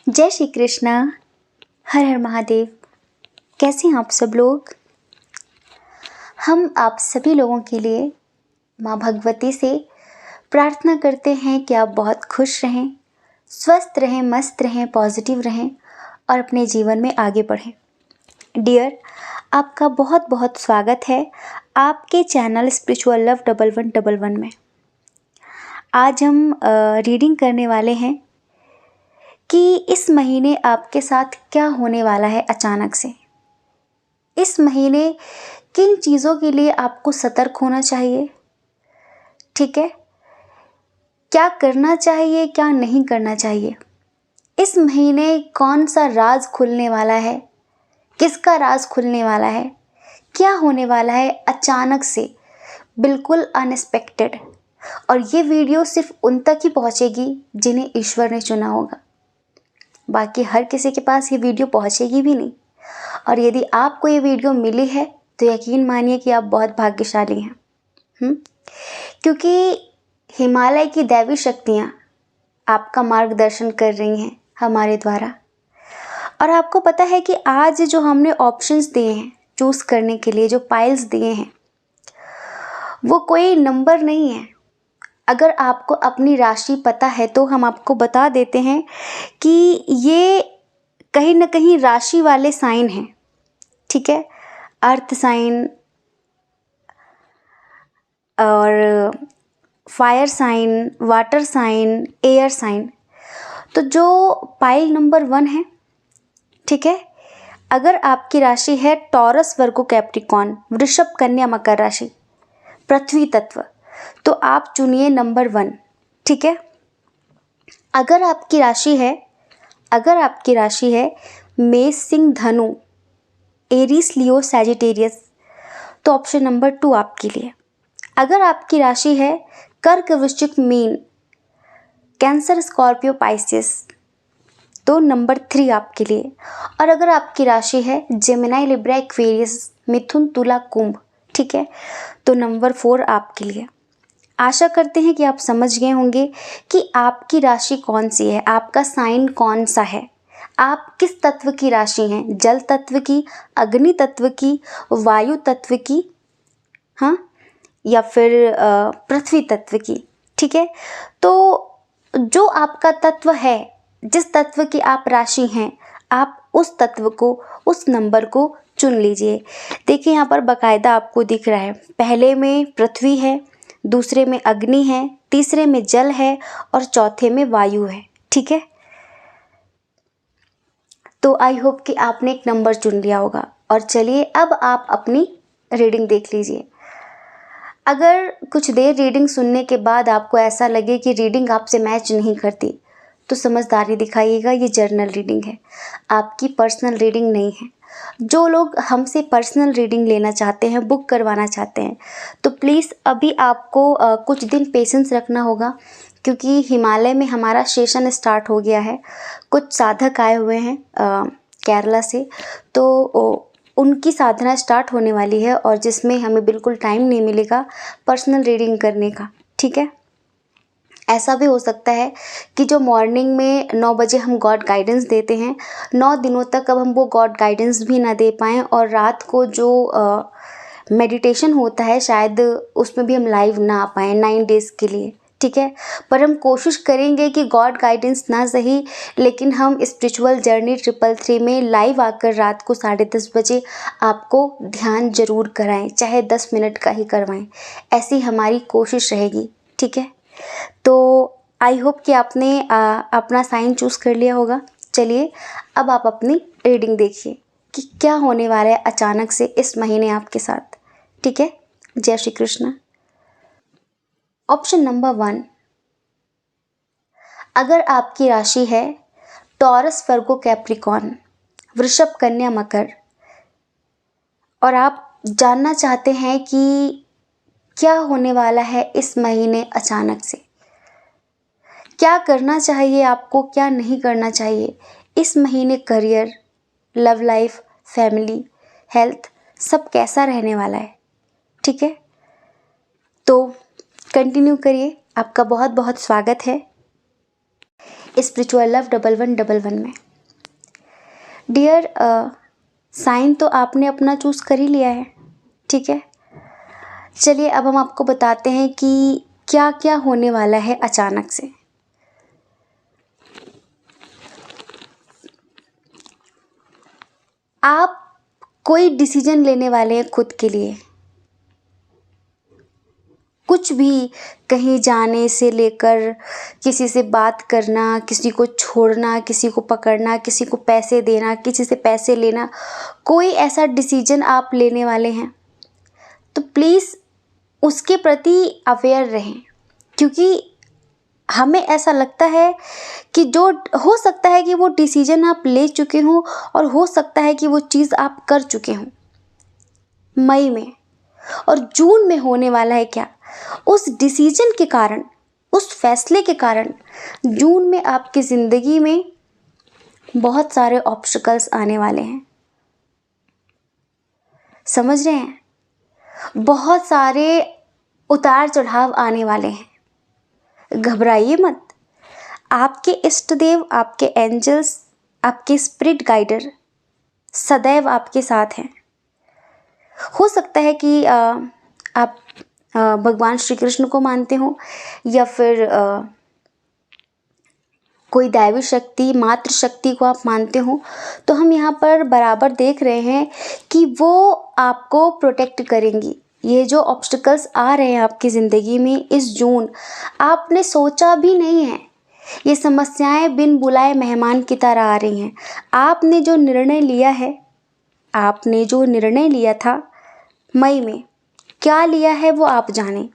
जय श्री कृष्णा। हर हर महादेव। कैसे हैं आप सब लोग? हम आप सभी लोगों के लिए माँ भगवती से प्रार्थना करते हैं कि आप बहुत खुश रहें, स्वस्थ रहें, मस्त रहें, पॉजिटिव रहें और अपने जीवन में आगे बढ़ें। डियर, आपका बहुत बहुत स्वागत है आपके चैनल स्पिरिचुअल लव 1111 में। आज हम रीडिंग करने वाले हैं कि इस महीने आपके साथ क्या होने वाला है अचानक से। इस महीने किन चीज़ों के लिए आपको सतर्क होना चाहिए, ठीक है? क्या करना चाहिए, क्या नहीं करना चाहिए। इस महीने कौन सा राज खुलने वाला है, किसका राज खुलने वाला है, क्या होने वाला है अचानक से, बिल्कुल अनएक्सपेक्टेड। और ये वीडियो सिर्फ उन तक ही पहुंचेगी जिन्हें ईश्वर ने चुना होगा। बाकी हर किसी के पास ये वीडियो पहुंचेगी भी नहीं। और यदि आपको ये वीडियो मिली है तो यकीन मानिए कि आप बहुत भाग्यशाली हैं। क्योंकि हिमालय की दैवी शक्तियाँ आपका मार्गदर्शन कर रही हैं हमारे द्वारा। और आपको पता है कि आज जो हमने ऑप्शंस दिए हैं चूज़ करने के लिए, जो पाइल्स दिए हैं, वो कोई नंबर नहीं है। अगर आपको अपनी राशि पता है तो हम आपको बता देते हैं कि ये कहीं ना कहीं राशि वाले साइन हैं, ठीक है? अर्थ साइन और fire sign, water sign, air sign. तो जो पाइल नंबर 1 है, ठीक है, अगर आपकी राशि है टॉरस, वर्गो, कैप्रिकॉर्न, वृषभ, कन्या, मकर राशि, पृथ्वी तत्व, तो आप चुनिए नंबर 1, ठीक है? अगर आपकी राशि है मेष, सिंह, धनु, एरीस, लियो, सैजिटेरियस, तो ऑप्शन नंबर 2 आपके लिए। अगर आपकी राशि है कर्क, वृश्चिक, मीन, कैंसर, स्कॉर्पियो, पाइसेस, तो नंबर 3 आपके लिए। और अगर आपकी राशि है जेमिनी, लिब्रा, एक्वेरियस, मिथुन, तुला, कुंभ, ठीक है, तो नंबर 4 आपके लिए। आशा करते हैं कि आप समझ गए होंगे कि आपकी राशि कौन सी है, आपका साइन कौन सा है, आप किस तत्व की राशि हैं, जल तत्व की, अग्नि तत्व की, वायु तत्व की, हाँ, या फिर पृथ्वी तत्व की, ठीक है? तो जो आपका तत्व है, जिस तत्व की आप राशि हैं, आप उस तत्व को, उस नंबर को चुन लीजिए। देखिए यहाँ पर बकायदा आपको दिख रहा है, पहले में पृथ्वी है, दूसरे में अग्नि है, तीसरे में जल है और चौथे में वायु है, ठीक है? तो आई होप कि आपने एक नंबर चुन लिया होगा। और चलिए अब आप अपनी रीडिंग देख लीजिए। अगर कुछ देर रीडिंग सुनने के बाद आपको ऐसा लगे कि रीडिंग आपसे मैच नहीं करती, तो समझदारी दिखाइएगा, ये जर्नल रीडिंग है, आपकी पर्सनल रीडिंग नहीं है। जो लोग हमसे पर्सनल रीडिंग लेना चाहते हैं, बुक करवाना चाहते हैं, तो प्लीज़ अभी आपको कुछ दिन पेशेंस रखना होगा, क्योंकि हिमालय में हमारा सेशन स्टार्ट हो गया है। कुछ साधक आए हुए हैं केरला से, तो उनकी साधना स्टार्ट होने वाली है और जिसमें हमें बिल्कुल टाइम नहीं मिलेगा पर्सनल रीडिंग करने का, ठीक है? ऐसा भी हो सकता है कि जो मॉर्निंग में 9 बजे हम गॉड गाइडेंस देते हैं, 9 दिनों तक अब हम वो गॉड गाइडेंस भी ना दे पाएँ, और रात को जो मेडिटेशन होता है शायद उसमें भी हम लाइव ना आ पाएँ 9 डेज़ के लिए, ठीक है? पर हम कोशिश करेंगे कि गॉड गाइडेंस ना सही, लेकिन हम स्पिरिचुअल जर्नी 333 में लाइव आकर रात को 10:30 बजे आपको ध्यान जरूर कराएं, चाहे 10 मिनट का ही करवाएं। ऐसी हमारी कोशिश रहेगी, ठीक है? तो आई होप कि आपने अपना साइन चूज़ कर लिया होगा। चलिए अब आप अपनी रीडिंग देखिए कि क्या होने वाला है अचानक से इस महीने आपके साथ, ठीक है? जय श्री कृष्ण। ऑप्शन नंबर 1, अगर आपकी राशि है टॉरस, वर्गो, कैप्रिकॉर्न, वृषभ, कन्या, मकर, और आप जानना चाहते हैं कि क्या होने वाला है इस महीने अचानक से, क्या करना चाहिए आपको, क्या नहीं करना चाहिए इस महीने, career, love life, family, health, सब कैसा रहने वाला है, ठीक है? तो कंटिन्यू करिए, आपका बहुत बहुत स्वागत है। स्पिरिचुअल लव 1111 में। डियर, साइन तो आपने अपना चूज़ कर ही लिया है, ठीक है। चलिए अब हम आपको बताते हैं कि क्या क्या होने वाला है अचानक से। आप कोई डिसीजन लेने वाले हैं खुद के लिए। कुछ भी, कहीं जाने से लेकर किसी से बात करना, किसी को छोड़ना, किसी को पकड़ना, किसी को पैसे देना, किसी से पैसे लेना, कोई ऐसा डिसीजन आप लेने वाले हैं तो प्लीज़ उसके प्रति अवेयर रहें। क्योंकि हमें ऐसा लगता है कि जो हो सकता है कि वो डिसीजन आप ले चुके हों और हो सकता है कि वो चीज़ आप कर चुके हों मई में, और जून में होने वाला है क्या, उस डिसीजन के कारण, उस फैसले के कारण जून में आपकी ज़िंदगी में बहुत सारे ऑब्स्टिकल्स आने वाले हैं। समझ रहे हैं? बहुत सारे उतार चढ़ाव आने वाले हैं। घबराइए मत। आपके इष्ट देव, आपके एंजल्स, आपके स्पिरिट गाइडर सदैव आपके साथ हैं। हो सकता है कि आप भगवान श्री कृष्ण को मानते हो या फिर कोई दैवी शक्ति, मातृ शक्ति को आप मानते हो, तो हम यहाँ पर बराबर देख रहे हैं कि वो आपको प्रोटेक्ट करेंगी। ये जो ऑब्स्टिकल्स आ रहे हैं आपकी ज़िंदगी में इस जून, आपने सोचा भी नहीं है। ये समस्याएं बिन बुलाए मेहमान की तरह आ रही हैं। आपने जो निर्णय लिया है, आपने जो निर्णय लिया था मई में, क्या लिया है वो आप जाने।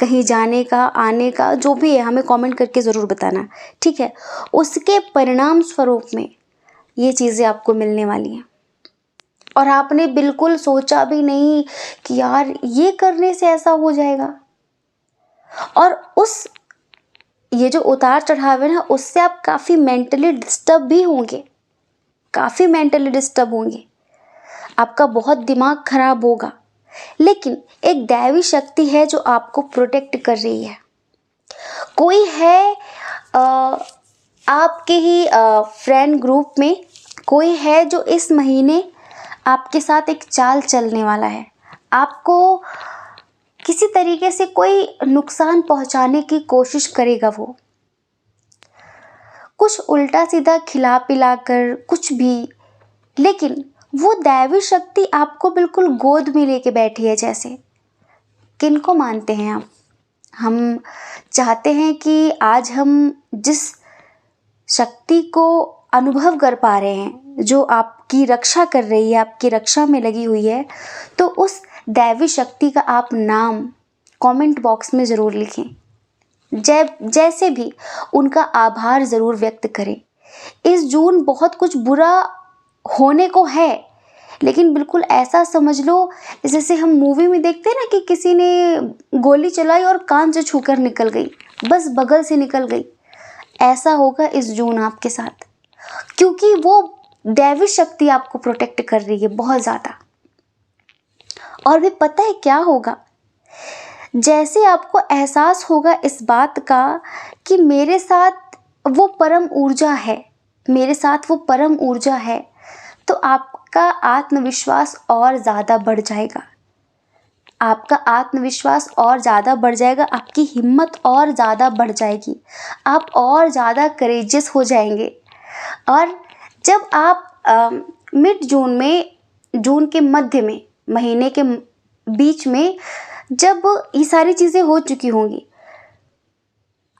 कहीं जाने का, आने का, जो भी है हमें कमेंट करके ज़रूर बताना, ठीक है। उसके परिणाम स्वरूप में ये चीज़ें आपको मिलने वाली हैं और आपने बिल्कुल सोचा भी नहीं कि यार ये करने से ऐसा हो जाएगा। और ये जो उतार चढ़ाव है ना, उससे आप काफ़ी मेंटली डिस्टर्ब भी होंगे, काफ़ी मेंटली डिस्टर्ब होंगे, आपका बहुत दिमाग खराब होगा। लेकिन एक दैवी शक्ति है जो आपको प्रोटेक्ट कर रही है। कोई है आपके ही फ्रेंड ग्रुप में, कोई है जो इस महीने आपके साथ एक चाल चलने वाला है। आपको किसी तरीके से कोई नुकसान पहुंचाने की कोशिश करेगा। वो कुछ उल्टा सीधा खिला पिला कर कुछ भी, लेकिन वो दैवी शक्ति आपको बिल्कुल गोद में लेके बैठी है जैसे। किनको मानते हैं आप? हम चाहते हैं कि आज हम जिस शक्ति को अनुभव कर पा रहे हैं, जो आपकी रक्षा कर रही है, आपकी रक्षा में लगी हुई है, तो उस दैवी शक्ति का आप नाम कमेंट बॉक्स में ज़रूर लिखें। जैसे भी उनका आभार ज़रूर व्यक्त करें। इस जून बहुत कुछ बुरा होने को है, लेकिन बिल्कुल ऐसा समझ लो जैसे हम मूवी में देखते हैं ना कि किसी ने गोली चलाई और कान से छूकर निकल गई, बस बगल से निकल गई। ऐसा होगा इस जून आपके साथ, क्योंकि वो दैवी शक्ति आपको प्रोटेक्ट कर रही है बहुत ज़्यादा। और भी पता है क्या होगा? जैसे आपको एहसास होगा इस बात का कि मेरे साथ वो परम ऊर्जा है, मेरे साथ वो परम ऊर्जा है, तो आपका आत्मविश्वास और ज़्यादा बढ़ जाएगा। आपका आत्मविश्वास और ज़्यादा बढ़ जाएगा, आपकी हिम्मत और ज़्यादा बढ़ जाएगी, आप और ज़्यादा करेजियस हो जाएंगे। और जब आप मिड जून में, जून के मध्य में, महीने के बीच में जब ये सारी चीज़ें हो चुकी होंगी,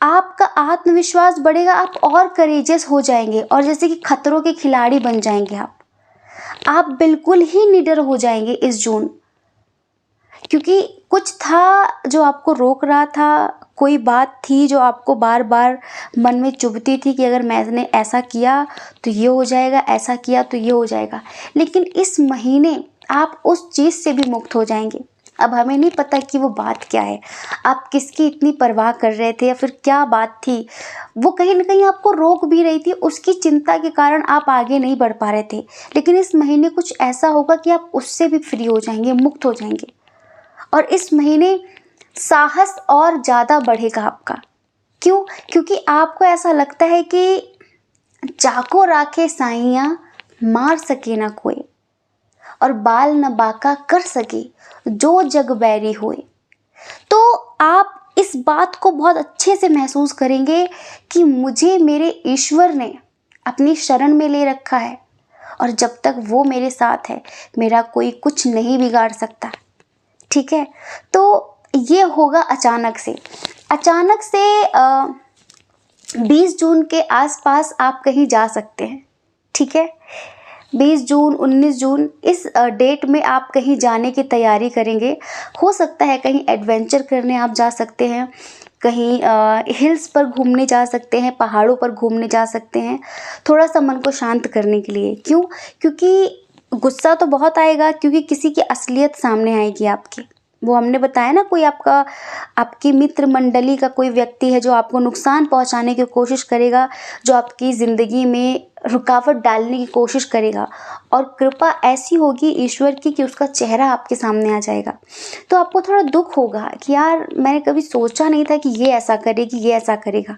आपका आत्मविश्वास बढ़ेगा, आप और करेजियस हो जाएंगे और जैसे कि खतरों के खिलाड़ी बन जाएंगे। आप बिल्कुल ही निडर हो जाएंगे इस जून, क्योंकि कुछ था जो आपको रोक रहा था, कोई बात थी जो आपको बार बार मन में चुभती थी कि अगर मैंने ऐसा किया तो ये हो जाएगा, ऐसा किया तो ये हो जाएगा। लेकिन इस महीने आप उस चीज़ से भी मुक्त हो जाएंगे। अब हमें नहीं पता कि वो बात क्या है, आप किसकी इतनी परवाह कर रहे थे या फिर क्या बात थी, वो कहीं ना कहीं आपको रोक भी रही थी, उसकी चिंता के कारण आप आगे नहीं बढ़ पा रहे थे। लेकिन इस महीने कुछ ऐसा होगा कि आप उससे भी फ्री हो जाएंगे, मुक्त हो जाएंगे। और इस महीने साहस और ज़्यादा बढ़ेगा आपका। क्यों? क्योंकि आपको ऐसा लगता है कि जाको राखे साइयां मार सके ना कोई, और बाल न बाका कर सके जो जग बैरी होए। तो आप इस बात को बहुत अच्छे से महसूस करेंगे कि मुझे मेरे ईश्वर ने अपनी शरण में ले रखा है, और जब तक वो मेरे साथ है मेरा कोई कुछ नहीं बिगाड़ सकता। ठीक है, तो ये होगा अचानक से। 20 जून के आसपास आप कहीं जा सकते हैं। ठीक है, 20 जून 19 जून इस डेट में आप कहीं जाने की तैयारी करेंगे। हो सकता है कहीं एडवेंचर करने आप जा सकते हैं, कहीं हिल्स पर घूमने जा सकते हैं, पहाड़ों पर घूमने जा सकते हैं, थोड़ा सा मन को शांत करने के लिए। क्यों? क्योंकि गुस्सा तो बहुत आएगा, क्योंकि किसी की असलियत सामने आएगी आपकी। वो हमने बताया ना, कोई आपकी मित्र मंडली का कोई व्यक्ति है जो आपको नुकसान पहुंचाने की कोशिश करेगा, जो आपकी ज़िंदगी में रुकावट डालने की कोशिश करेगा, और कृपा ऐसी होगी ईश्वर की कि उसका चेहरा आपके सामने आ जाएगा। तो आपको थोड़ा दुख होगा कि यार मैंने कभी सोचा नहीं था कि ये ऐसा करेगी, ये ऐसा करेगा।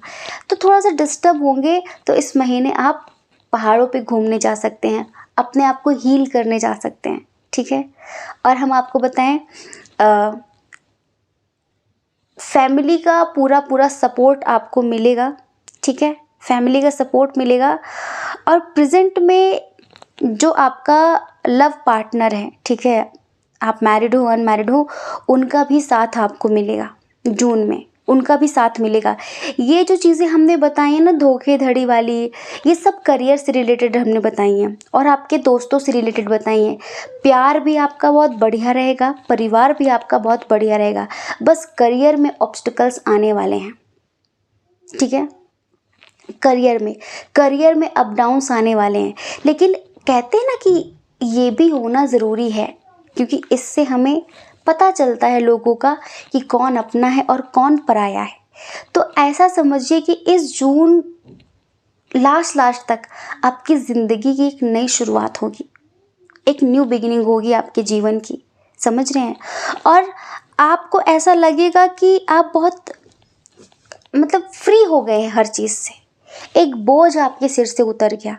तो थोड़ा सा डिस्टर्ब होंगे। तो इस महीने आप पहाड़ों पे घूमने जा सकते हैं, अपने आप को हील करने जा सकते हैं। ठीक है, और हम आपको बताएं, फैमिली का पूरा सपोर्ट आपको मिलेगा। ठीक है, फैमिली का सपोर्ट मिलेगा। और प्रेजेंट में जो आपका लव पार्टनर है, ठीक है, आप मैरिड हो अनमैरिड हो, उनका भी साथ आपको मिलेगा जून में, उनका भी साथ मिलेगा। ये जो चीज़ें हमने बताई हैं ना, धोखेधड़ी वाली, ये सब करियर से रिलेटेड हमने बताई हैं, और आपके दोस्तों से रिलेटेड बताई हैं। प्यार भी आपका बहुत बढ़िया रहेगा, परिवार भी आपका बहुत बढ़िया रहेगा। बस करियर में ऑब्स्टिकल्स आने वाले हैं। ठीक है, करियर में अप डाउन्स आने वाले हैं। लेकिन कहते हैं ना कि ये भी होना ज़रूरी है, क्योंकि इससे हमें पता चलता है लोगों का कि कौन अपना है और कौन पराया है। तो ऐसा समझिए कि इस जून लास्ट तक आपकी ज़िंदगी की एक नई शुरुआत होगी, एक न्यू बिगिनिंग होगी आपके जीवन की। समझ रहे हैं? और आपको ऐसा लगेगा कि आप बहुत फ्री हो गए हैं हर चीज़ से, एक बोझ आपके सिर से उतर गया।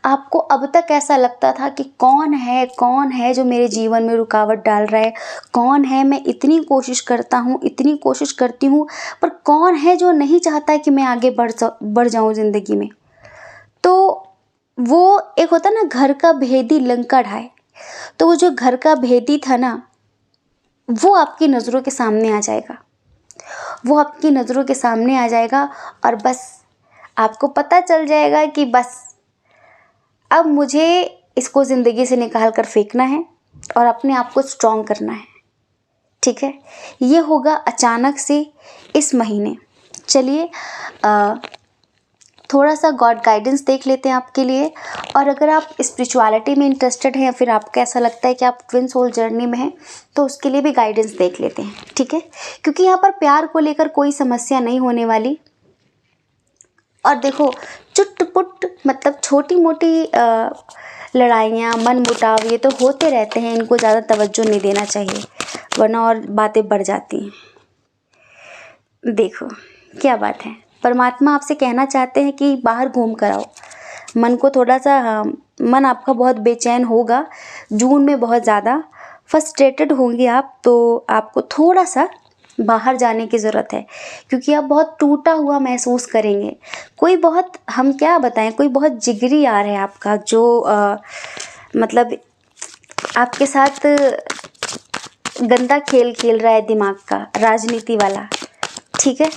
आपको अब तक ऐसा लगता था कि कौन है जो मेरे जीवन में रुकावट डाल रहा है, कौन है, मैं इतनी कोशिश करता हूँ, इतनी कोशिश करती हूँ, पर कौन है जो नहीं चाहता है कि मैं आगे बढ़ जाऊँ ज़िंदगी में। तो वो एक होता ना, घर का भेदी लंका ढाए। तो वो जो घर का भेदी था ना, वो आपकी नज़रों के सामने आ जाएगा, वो आपकी नज़रों के सामने आ जाएगा, और बस आपको पता चल जाएगा कि बस अब मुझे इसको ज़िंदगी से निकाल कर फेंकना है और अपने आप को स्ट्रॉन्ग करना है। ठीक है, ये होगा अचानक से इस महीने। चलिए थोड़ा सा गॉड गाइडेंस देख लेते हैं आपके लिए। और अगर आप स्पिरिचुअलिटी में इंटरेस्टेड हैं, या फिर आपको ऐसा लगता है कि आप ट्विन सोल जर्नी में हैं, तो उसके लिए भी गाइडेंस देख लेते हैं। ठीक है, क्योंकि यहाँ पर प्यार को लेकर कोई समस्या नहीं होने वाली। और देखो, चुटपुट छोटी मोटी लड़ाइयाँ, मन मुटाव, ये तो होते रहते हैं, इनको ज़्यादा तवज्जो नहीं देना चाहिए, वरना और बातें बढ़ जाती हैं। देखो क्या बात है, परमात्मा आपसे कहना चाहते हैं कि बाहर घूम कर आओ। मन को थोड़ा सा मन आपका बहुत बेचैन होगा जून में, बहुत ज़्यादा फ्रस्ट्रेटेड होंगे आप, तो आपको थोड़ा सा बाहर जाने की ज़रूरत है, क्योंकि आप बहुत टूटा हुआ महसूस करेंगे। कोई बहुत, हम क्या बताएं, कोई बहुत जिगरी यार है आपका, जो आपके साथ गंदा खेल खेल रहा है, दिमाग का, राजनीति वाला। ठीक है,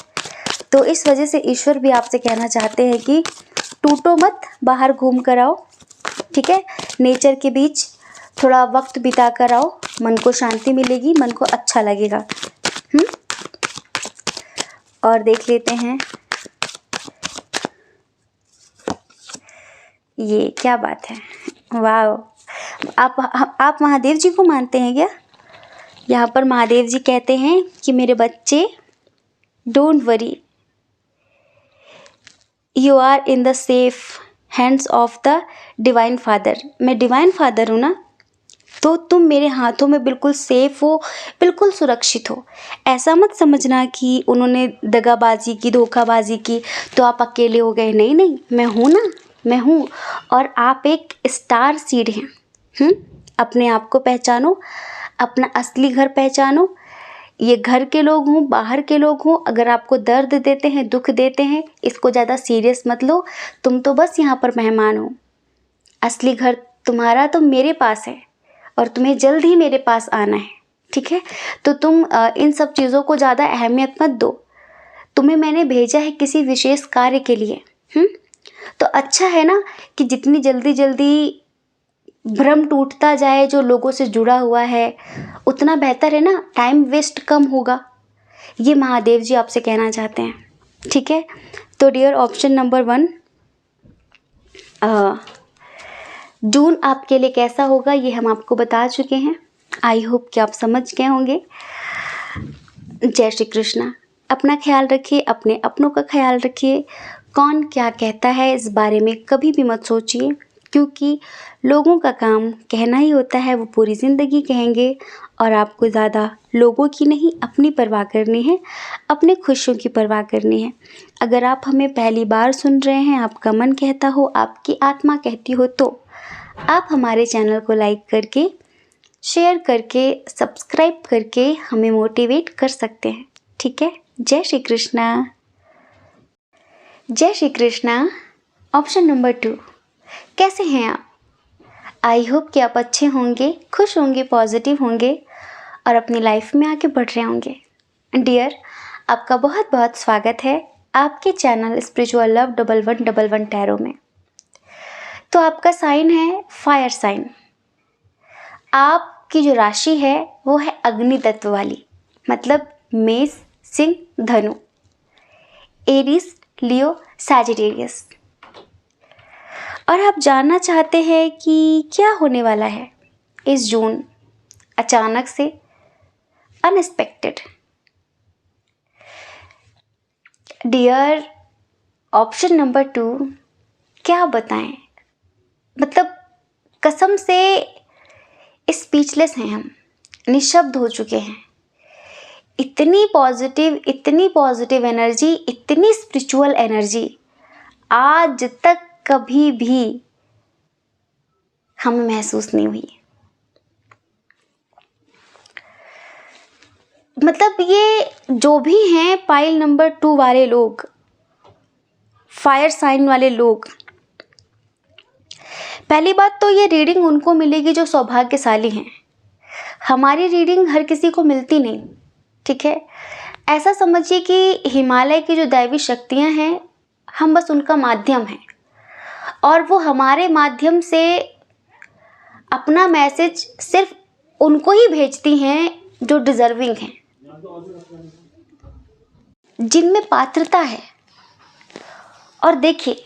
तो इस वजह से ईश्वर भी आपसे कहना चाहते हैं कि टूटो मत, बाहर घूम कर आओ। ठीक है, नेचर के बीच थोड़ा वक्त बिता कर आओ, मन को शांति मिलेगी, मन को अच्छा लगेगा। और देख लेते हैं, ये क्या बात है, वाह। आप महादेव जी को मानते हैं क्या? यहाँ पर महादेव जी कहते हैं कि मेरे बच्चे, don't worry, you are in the safe hands of the divine father. मैं डिवाइन फादर हूँ ना, तो तुम मेरे हाथों में बिल्कुल सेफ हो, बिल्कुल सुरक्षित हो। ऐसा मत समझना कि उन्होंने दगाबाजी की, धोखाबाजी की, तो आप अकेले हो गए। नहीं, मैं हूँ ना, मैं हूँ और आप एक स्टार सीड हैं। अपने आप को पहचानो, अपना असली घर पहचानो। ये घर के लोग हों, बाहर के लोग हों, अगर आपको दर्द देते हैं, दुख देते हैं, इसको ज़्यादा सीरियस मत लो। तुम तो बस यहाँ पर मेहमान हो। असली घर तुम्हारा तो मेरे पास है और तुम्हें जल्द ही मेरे पास आना है, ठीक है? तो तुम इन सब चीज़ों को ज़्यादा अहमियत मत दो। तुम्हें मैंने भेजा है किसी विशेष कार्य के लिए। तो अच्छा है ना कि जितनी जल्दी भ्रम टूटता जाए जो लोगों से जुड़ा हुआ है, उतना बेहतर है ना, टाइम वेस्ट कम होगा। ये महादेव जी आपसे कहना चाहते हैं, ठीक है? तो डियर ऑप्शन नंबर 1, जून आपके लिए कैसा होगा ये हम आपको बता चुके हैं। आई होप कि आप समझ गए होंगे। जय श्री कृष्णा। अपना ख्याल रखिए, अपने अपनों का ख्याल रखिए। कौन क्या कहता है इस बारे में कभी भी मत सोचिए, क्योंकि लोगों का काम कहना ही होता है, वो पूरी ज़िंदगी कहेंगे और आपको ज़्यादा लोगों की नहीं अपनी परवाह करनी है, अपने खुशियों की परवाह करनी है। अगर आप हमें पहली बार सुन रहे हैं, आपका मन कहता हो, आपकी आत्मा कहती हो, तो आप हमारे चैनल को लाइक करके, शेयर करके, सब्सक्राइब करके हमें मोटिवेट कर सकते हैं, ठीक है? जय श्री कृष्णा। जय श्री कृष्णा। ऑप्शन नंबर 2, कैसे हैं आप? आई होप कि आप अच्छे होंगे, खुश होंगे, पॉजिटिव होंगे और अपनी लाइफ में आगे बढ़ रहे होंगे। डियर, आपका बहुत बहुत स्वागत है आपके चैनल स्पिरिचुअल लव 1111 टैरो में। तो आपका साइन है फायर साइन। आपकी जो राशि है वो है अग्नि तत्व वाली, मतलब मेष, सिंह, धनु, एरीज, लियो, सैजिटेरियस। और आप जानना चाहते हैं कि क्या होने वाला है इस जून, अचानक से, अनएक्सपेक्टेड। डियर ऑप्शन नंबर 2, क्या बताएं, मतलब कसम से स्पीचलेस हैं हम, निशब्द हो चुके हैं। इतनी पॉजिटिव एनर्जी, इतनी स्पिरिचुअल एनर्जी आज तक कभी भी हमें महसूस नहीं हुई। मतलब ये जो भी हैं पाइल नंबर 2 वाले लोग, फायर साइन वाले लोग, पहली बात तो ये रीडिंग उनको मिलेगी जो सौभाग्यशाली हैं। हमारी रीडिंग हर किसी को मिलती नहीं, ठीक है? ऐसा समझिए कि हिमालय की जो दैवी शक्तियां हैं, हम बस उनका माध्यम हैं और वो हमारे माध्यम से अपना मैसेज सिर्फ उनको ही भेजती हैं जो डिजर्विंग हैं, जिनमें पात्रता है। और देखिए,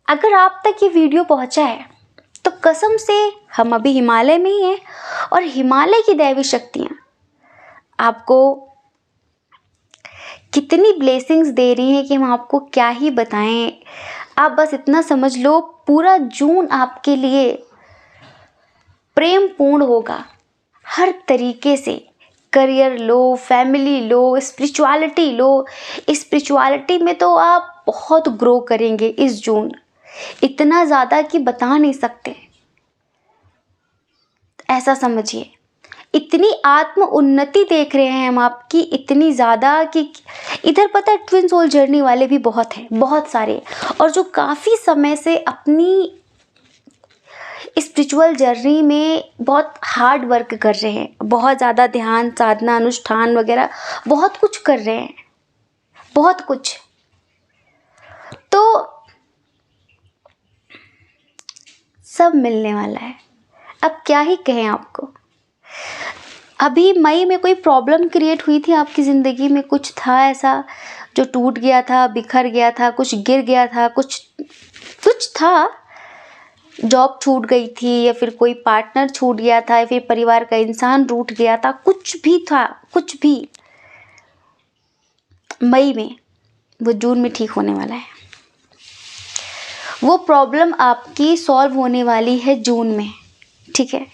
अगर आप तक ये वीडियो पहुंचा है तो कसम से हम अभी हिमालय में ही हैं और हिमालय की दैवी शक्तियां आपको कितनी ब्लेसिंग्स दे रही हैं कि हम आपको क्या ही बताएं। आप बस इतना समझ लो, पूरा जून आपके लिए प्रेम पूर्ण होगा हर तरीके से। करियर लो, फैमिली लो, स्पिरिचुअलिटी लो। स्पिरिचुअलिटी में तो आप बहुत ग्रो करेंगे इस जून, इतना ज़्यादा कि बता नहीं सकते। ऐसा समझिए, इतनी आत्म उन्नति देख रहे हैं हम आपकी, इतनी ज़्यादा कि इधर पता है ट्विन सोल जर्नी वाले भी बहुत हैं, बहुत सारे, और जो काफ़ी समय से अपनी स्पिरिचुअल जर्नी में बहुत हार्ड वर्क कर रहे हैं, बहुत ज़्यादा ध्यान, साधना, अनुष्ठान वगैरह बहुत कुछ कर रहे हैं, बहुत कुछ। तो सब मिलने वाला है। अब क्या ही कहें आपको। अभी मई में कोई प्रॉब्लम क्रिएट हुई थी आपकी ज़िंदगी में, कुछ था ऐसा जो टूट गया था, बिखर गया था, कुछ गिर गया था, कुछ था, जॉब छूट गई थी या फिर कोई पार्टनर छूट गया था या फिर परिवार का इंसान रूठ गया था, कुछ भी था, कुछ भी मई में, वो जून में ठीक होने वाला है। वो प्रॉब्लम आपकी सॉल्व होने वाली है जून में, ठीक है?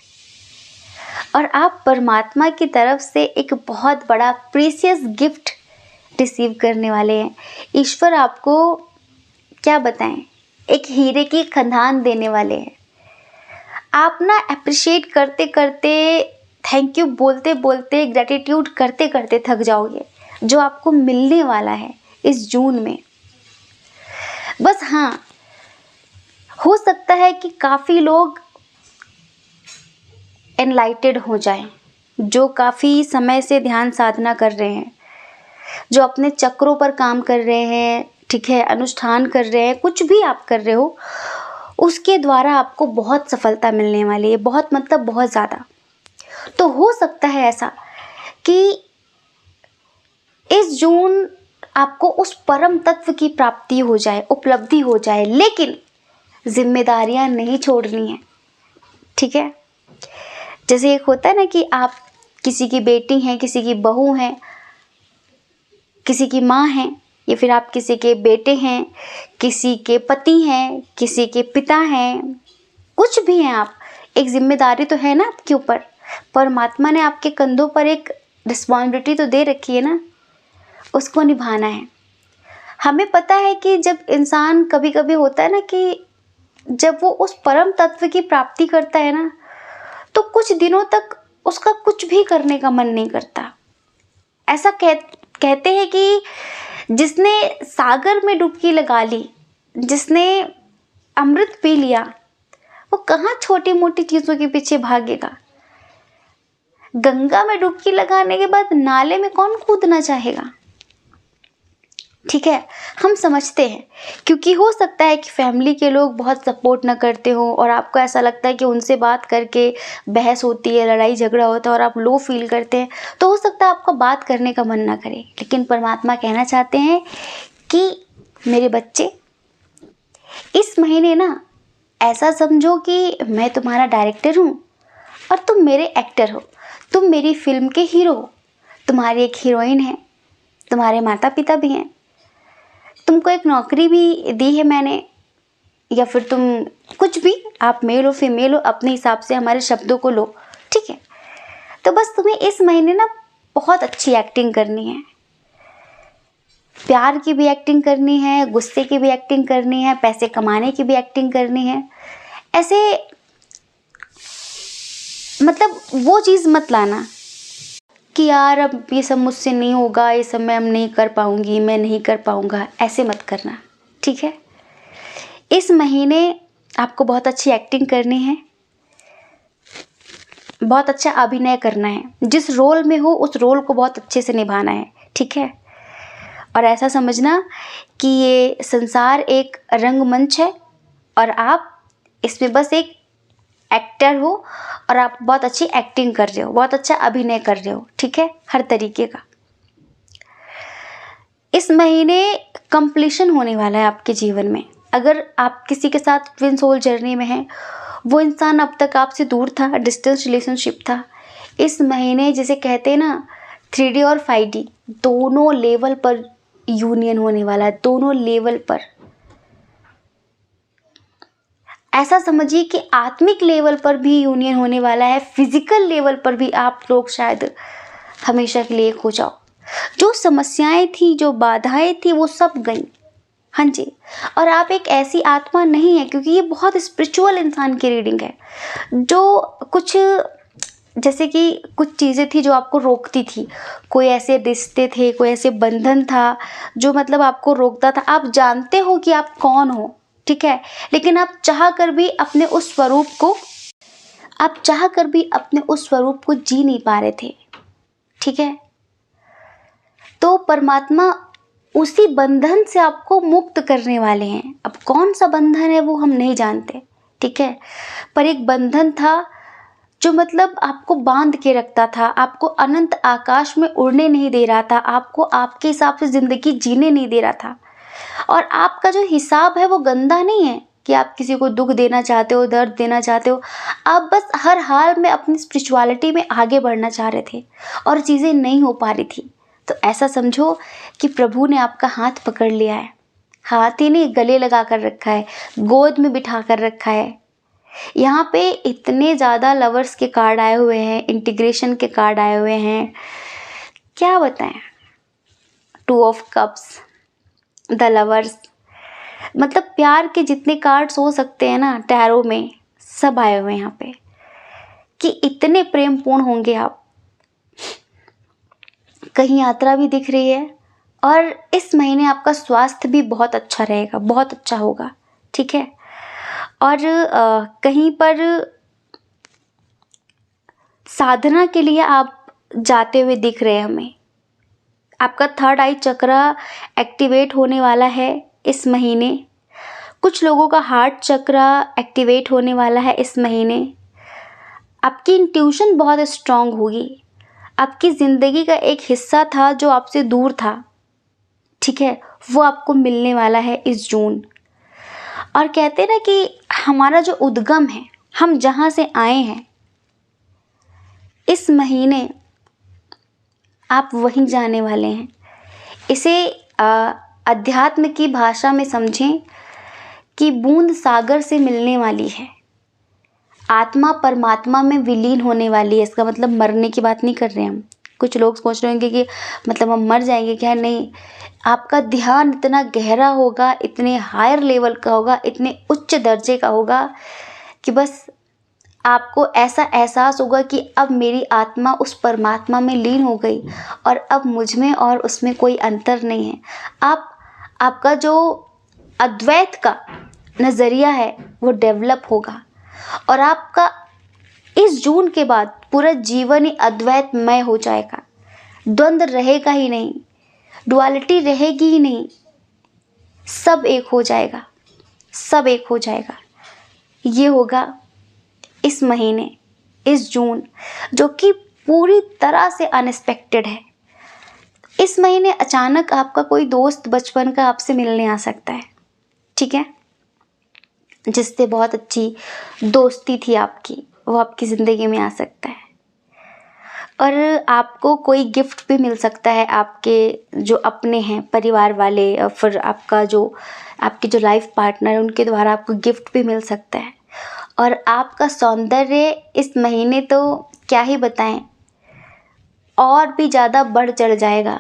और आप परमात्मा की तरफ से एक बहुत बड़ा प्रीशियस गिफ्ट रिसीव करने वाले हैं। ईश्वर आपको क्या बताएं, एक हीरे की खदान देने वाले हैं। आप ना अप्रिशिएट करते करते, थैंक यू बोलते बोलते, ग्रेटिट्यूड करते करते थक जाओगे जो आपको मिलने वाला है इस जून में। बस हाँ, हो सकता है कि काफ़ी लोग एनलाइटेड हो जाएं, जो काफ़ी समय से ध्यान साधना कर रहे हैं, जो अपने चक्रों पर काम कर रहे हैं, ठीक है, अनुष्ठान कर रहे हैं, कुछ भी आप कर रहे हो, उसके द्वारा आपको बहुत सफलता मिलने वाली है, बहुत मतलब बहुत ज़्यादा। तो हो सकता है ऐसा कि इस जून आपको उस परम तत्व की प्राप्ति हो जाए, उपलब्धि हो जाए, लेकिन जिम्मेदारियां नहीं छोड़नी है, ठीक है। जैसे एक होता है ना कि आप किसी की बेटी हैं, किसी की बहू हैं, किसी की माँ हैं, या फिर आप किसी के बेटे हैं, किसी के पति हैं, किसी के पिता हैं, कुछ भी हैं आप, एक जिम्मेदारी तो है ना आपके ऊपर। परमात्मा ने आपके कंधों पर एक रिस्पॉन्सिबिलिटी तो दे रखी है ना, उसको निभाना है। हमें पता है कि जब इंसान, कभी कभी होता है ना कि जब वो उस परम तत्व की प्राप्ति करता है ना, तो कुछ दिनों तक उसका कुछ भी करने का मन नहीं करता। ऐसा कहते हैं कि जिसने सागर में डुबकी लगा ली, जिसने अमृत पी लिया, वो कहाँ छोटी मोटी चीज़ों के पीछे भागेगा। गंगा में डुबकी लगाने के बाद नाले में कौन कूदना चाहेगा, ठीक है। हम समझते हैं, क्योंकि हो सकता है कि फैमिली के लोग बहुत सपोर्ट ना करते हो और आपको ऐसा लगता है कि उनसे बात करके बहस होती है, लड़ाई झगड़ा होता है और आप लो फील करते हैं, तो हो सकता है आपको बात करने का मन ना करे। लेकिन परमात्मा कहना चाहते हैं कि मेरे बच्चे, इस महीने ना ऐसा समझो कि मैं तुम्हारा डायरेक्टर हूँ और तुम मेरे एक्टर हो, तुम मेरी फिल्म के हीरो हो, तुम्हारी एक हीरोइन है, तुम्हारे माता पिता भी हैं, तुमको एक नौकरी भी दी है मैंने, या फिर तुम कुछ भी, आप मेल हो फीमेल हो, अपने हिसाब से हमारे शब्दों को लो, ठीक है। तो बस तुम्हें इस महीने ना बहुत अच्छी एक्टिंग करनी है, प्यार की भी एक्टिंग करनी है, गुस्से की भी एक्टिंग करनी है, पैसे कमाने की भी एक्टिंग करनी है। ऐसे मतलब वो चीज़ मत लाना कि यार अब ये सब मुझसे नहीं होगा, ये सब मैं अब नहीं कर पाऊंगी, मैं नहीं कर पाऊंगा, ऐसे मत करना, ठीक है। इस महीने आपको बहुत अच्छी एक्टिंग करनी है, बहुत अच्छा अभिनय करना है, जिस रोल में हो उस रोल को बहुत अच्छे से निभाना है, ठीक है। और ऐसा समझना कि ये संसार एक रंगमंच है और आप इसमें बस एक एक्टर हो और आप बहुत अच्छी एक्टिंग कर रहे हो, बहुत अच्छा अभिनय कर रहे हो, ठीक है, हर तरीके का। इस महीने कंप्लीशन होने वाला है आपके जीवन में। अगर आप किसी के साथ ट्विन सोल जर्नी में हैं, वो इंसान अब तक आपसे दूर था, डिस्टेंस रिलेशनशिप था, इस महीने जिसे कहते हैं ना 3D और 5D दोनों लेवल पर यूनियन होने वाला है, दोनों लेवल पर। ऐसा समझिए कि आत्मिक लेवल पर भी यूनियन होने वाला है, फिजिकल लेवल पर भी आप लोग शायद हमेशा के लिए खो जाओ। जो समस्याएं थी, जो बाधाएं थी, वो सब गई, हाँ जी। और आप एक ऐसी आत्मा नहीं है, क्योंकि ये बहुत स्पिरिचुअल इंसान की रीडिंग है, जो कुछ जैसे कि कुछ चीज़ें थी जो आपको रोकती थी, कोई ऐसे रिश्ते थे, कोई ऐसे बंधन था जो मतलब आपको रोकता था। आप जानते हो कि आप कौन हो, ठीक है, लेकिन आप चाह कर भी अपने उस स्वरूप को, आप चाह कर भी अपने उस स्वरूप को जी नहीं पा रहे थे, ठीक है। तो परमात्मा उसी बंधन से आपको मुक्त करने वाले हैं। अब कौन सा बंधन है वो हम नहीं जानते, ठीक है, पर एक बंधन था जो मतलब आपको बांध के रखता था, आपको अनंत आकाश में उड़ने नहीं दे रहा था, आपको आपके हिसाब से जिंदगी जीने नहीं दे रहा था। और आपका जो हिसाब है वो गंदा नहीं है कि आप किसी को दुख देना चाहते हो, दर्द देना चाहते हो, आप बस हर हाल में अपनी स्पिरिचुअलिटी में आगे बढ़ना चाह रहे थे और चीज़ें नहीं हो पा रही थी। तो ऐसा समझो कि प्रभु ने आपका हाथ पकड़ लिया है, हाथ ही नहीं गले लगा कर रखा है, गोद में बिठा कर रखा है। यहाँ पे इतने ज़्यादा लवर्स के कार्ड आए हुए हैं, इंटीग्रेशन के कार्ड आए हुए हैं, क्या बताएं। 2 ऑफ कप्स, द लवर्स, मतलब प्यार के जितने कार्ड्स हो सकते हैं ना टैरो में, सब आए हुए हैं यहाँ पे कि इतने प्रेमपूर्ण होंगे आप। कहीं यात्रा भी दिख रही है और इस महीने आपका स्वास्थ्य भी बहुत अच्छा रहेगा, बहुत अच्छा होगा, ठीक है। और कहीं पर साधना के लिए आप जाते हुए दिख रहे हैं हमें। आपका थर्ड आई चक्र एक्टिवेट होने वाला है इस महीने। कुछ लोगों का हार्ट चक्र एक्टिवेट होने वाला है इस महीने। आपकी इंट्यूशन बहुत स्ट्रांग होगी। आपकी ज़िंदगी का एक हिस्सा था जो आपसे दूर था, ठीक है, वो आपको मिलने वाला है इस जून। और कहते हैं ना कि हमारा जो उद्गम है, हम जहाँ से आए हैं, इस महीने आप वहीं जाने वाले हैं। इसे अध्यात्म की भाषा में समझें कि बूंद सागर से मिलने वाली है, आत्मा परमात्मा में विलीन होने वाली है। इसका मतलब मरने की बात नहीं कर रहे हैं हम। कुछ लोग सोच रहे होंगे कि मतलब हम मर जाएंगे क्या, नहीं। आपका ध्यान इतना गहरा होगा, इतने हायर लेवल का होगा, इतने उच्च दर्जे का होगा कि बस आपको ऐसा एहसास होगा कि अब मेरी आत्मा उस परमात्मा में लीन हो गई और अब मुझ में और उसमें कोई अंतर नहीं है। आपका जो अद्वैत का नज़रिया है वो डेवलप होगा और आपका इस जून के बाद पूरा जीवन ही अद्वैतमय हो जाएगा। द्वंद्व रहेगा ही नहीं, डुअलिटी रहेगी ही नहीं, सब एक हो जाएगा, सब एक हो जाएगा। ये होगा इस महीने, इस जून, जो कि पूरी तरह से अनएक्सपेक्टेड है। इस महीने अचानक आपका कोई दोस्त बचपन का आपसे मिलने आ सकता है, ठीक है, जिससे बहुत अच्छी दोस्ती थी आपकी, वो आपकी ज़िंदगी में आ सकता है। और आपको कोई गिफ्ट भी मिल सकता है, आपके जो अपने हैं परिवार वाले, और फिर आपके जो लाइफ पार्टनर है उनके द्वारा आपको गिफ्ट भी मिल सकता है। और आपका सौंदर्य इस महीने तो क्या ही बताएं, और भी ज़्यादा बढ़ चढ़ जाएगा,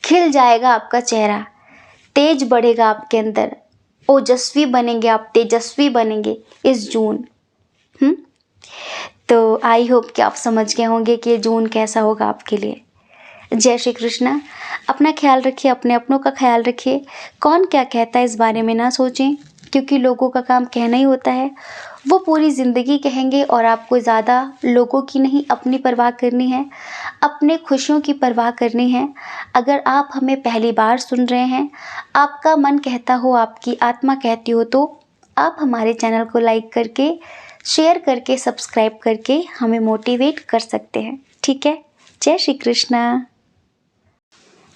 खिल जाएगा आपका चेहरा, तेज बढ़ेगा आपके अंदर, ओजस्वी बनेंगे आप, तेजस्वी बनेंगे इस जून। तो आई होप कि आप समझ गए होंगे कि जून कैसा होगा आपके लिए। जय श्री कृष्णा। अपना ख्याल रखिए, अपने अपनों का ख्याल रखिए। कौन क्या कहता है इस बारे में ना सोचें, क्योंकि लोगों का काम कहना ही होता है। वो पूरी ज़िंदगी कहेंगे और आपको ज़्यादा लोगों की नहीं, अपनी परवाह करनी है, अपने खुशियों की परवाह करनी है। अगर आप हमें पहली बार सुन रहे हैं, आपका मन कहता हो, आपकी आत्मा कहती हो, तो आप हमारे चैनल को लाइक करके, शेयर करके, सब्सक्राइब करके हमें मोटिवेट कर सकते हैं, ठीक है। जय श्री कृष्णा।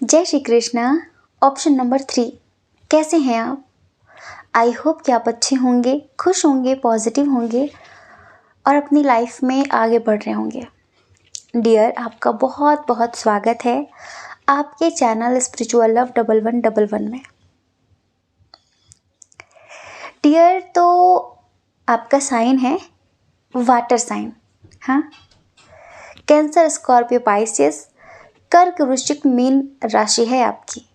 जय श्री कृष्णा। ऑप्शन नंबर 3, कैसे हैं आप? आई होप कि आप अच्छे होंगे, खुश होंगे, पॉजिटिव होंगे और अपनी लाइफ में आगे बढ़ रहे होंगे। डियर, आपका बहुत बहुत स्वागत है आपके चैनल स्पिरिचुअल लव 1111 में। डियर, तो आपका साइन है वाटर साइन, हाँ। कैंसर, स्कॉर्पियो, पाइसेस, कर्क, वृश्चिक, मीन राशि है आपकी।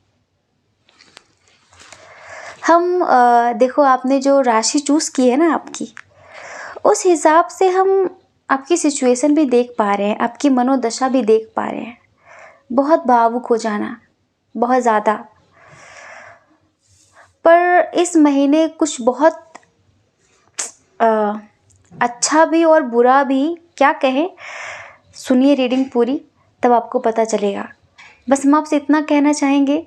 हम देखो, आपने जो राशि चूज़ की है ना आपकी, उस हिसाब से हम आपकी सिचुएशन भी देख पा रहे हैं, आपकी मनोदशा भी देख पा रहे हैं। बहुत भावुक हो जाना, बहुत ज़्यादा। पर इस महीने कुछ बहुत अच्छा भी और बुरा भी, क्या कहें, सुनिए रीडिंग पूरी, तब आपको पता चलेगा। बस हम आपसे इतना कहना चाहेंगे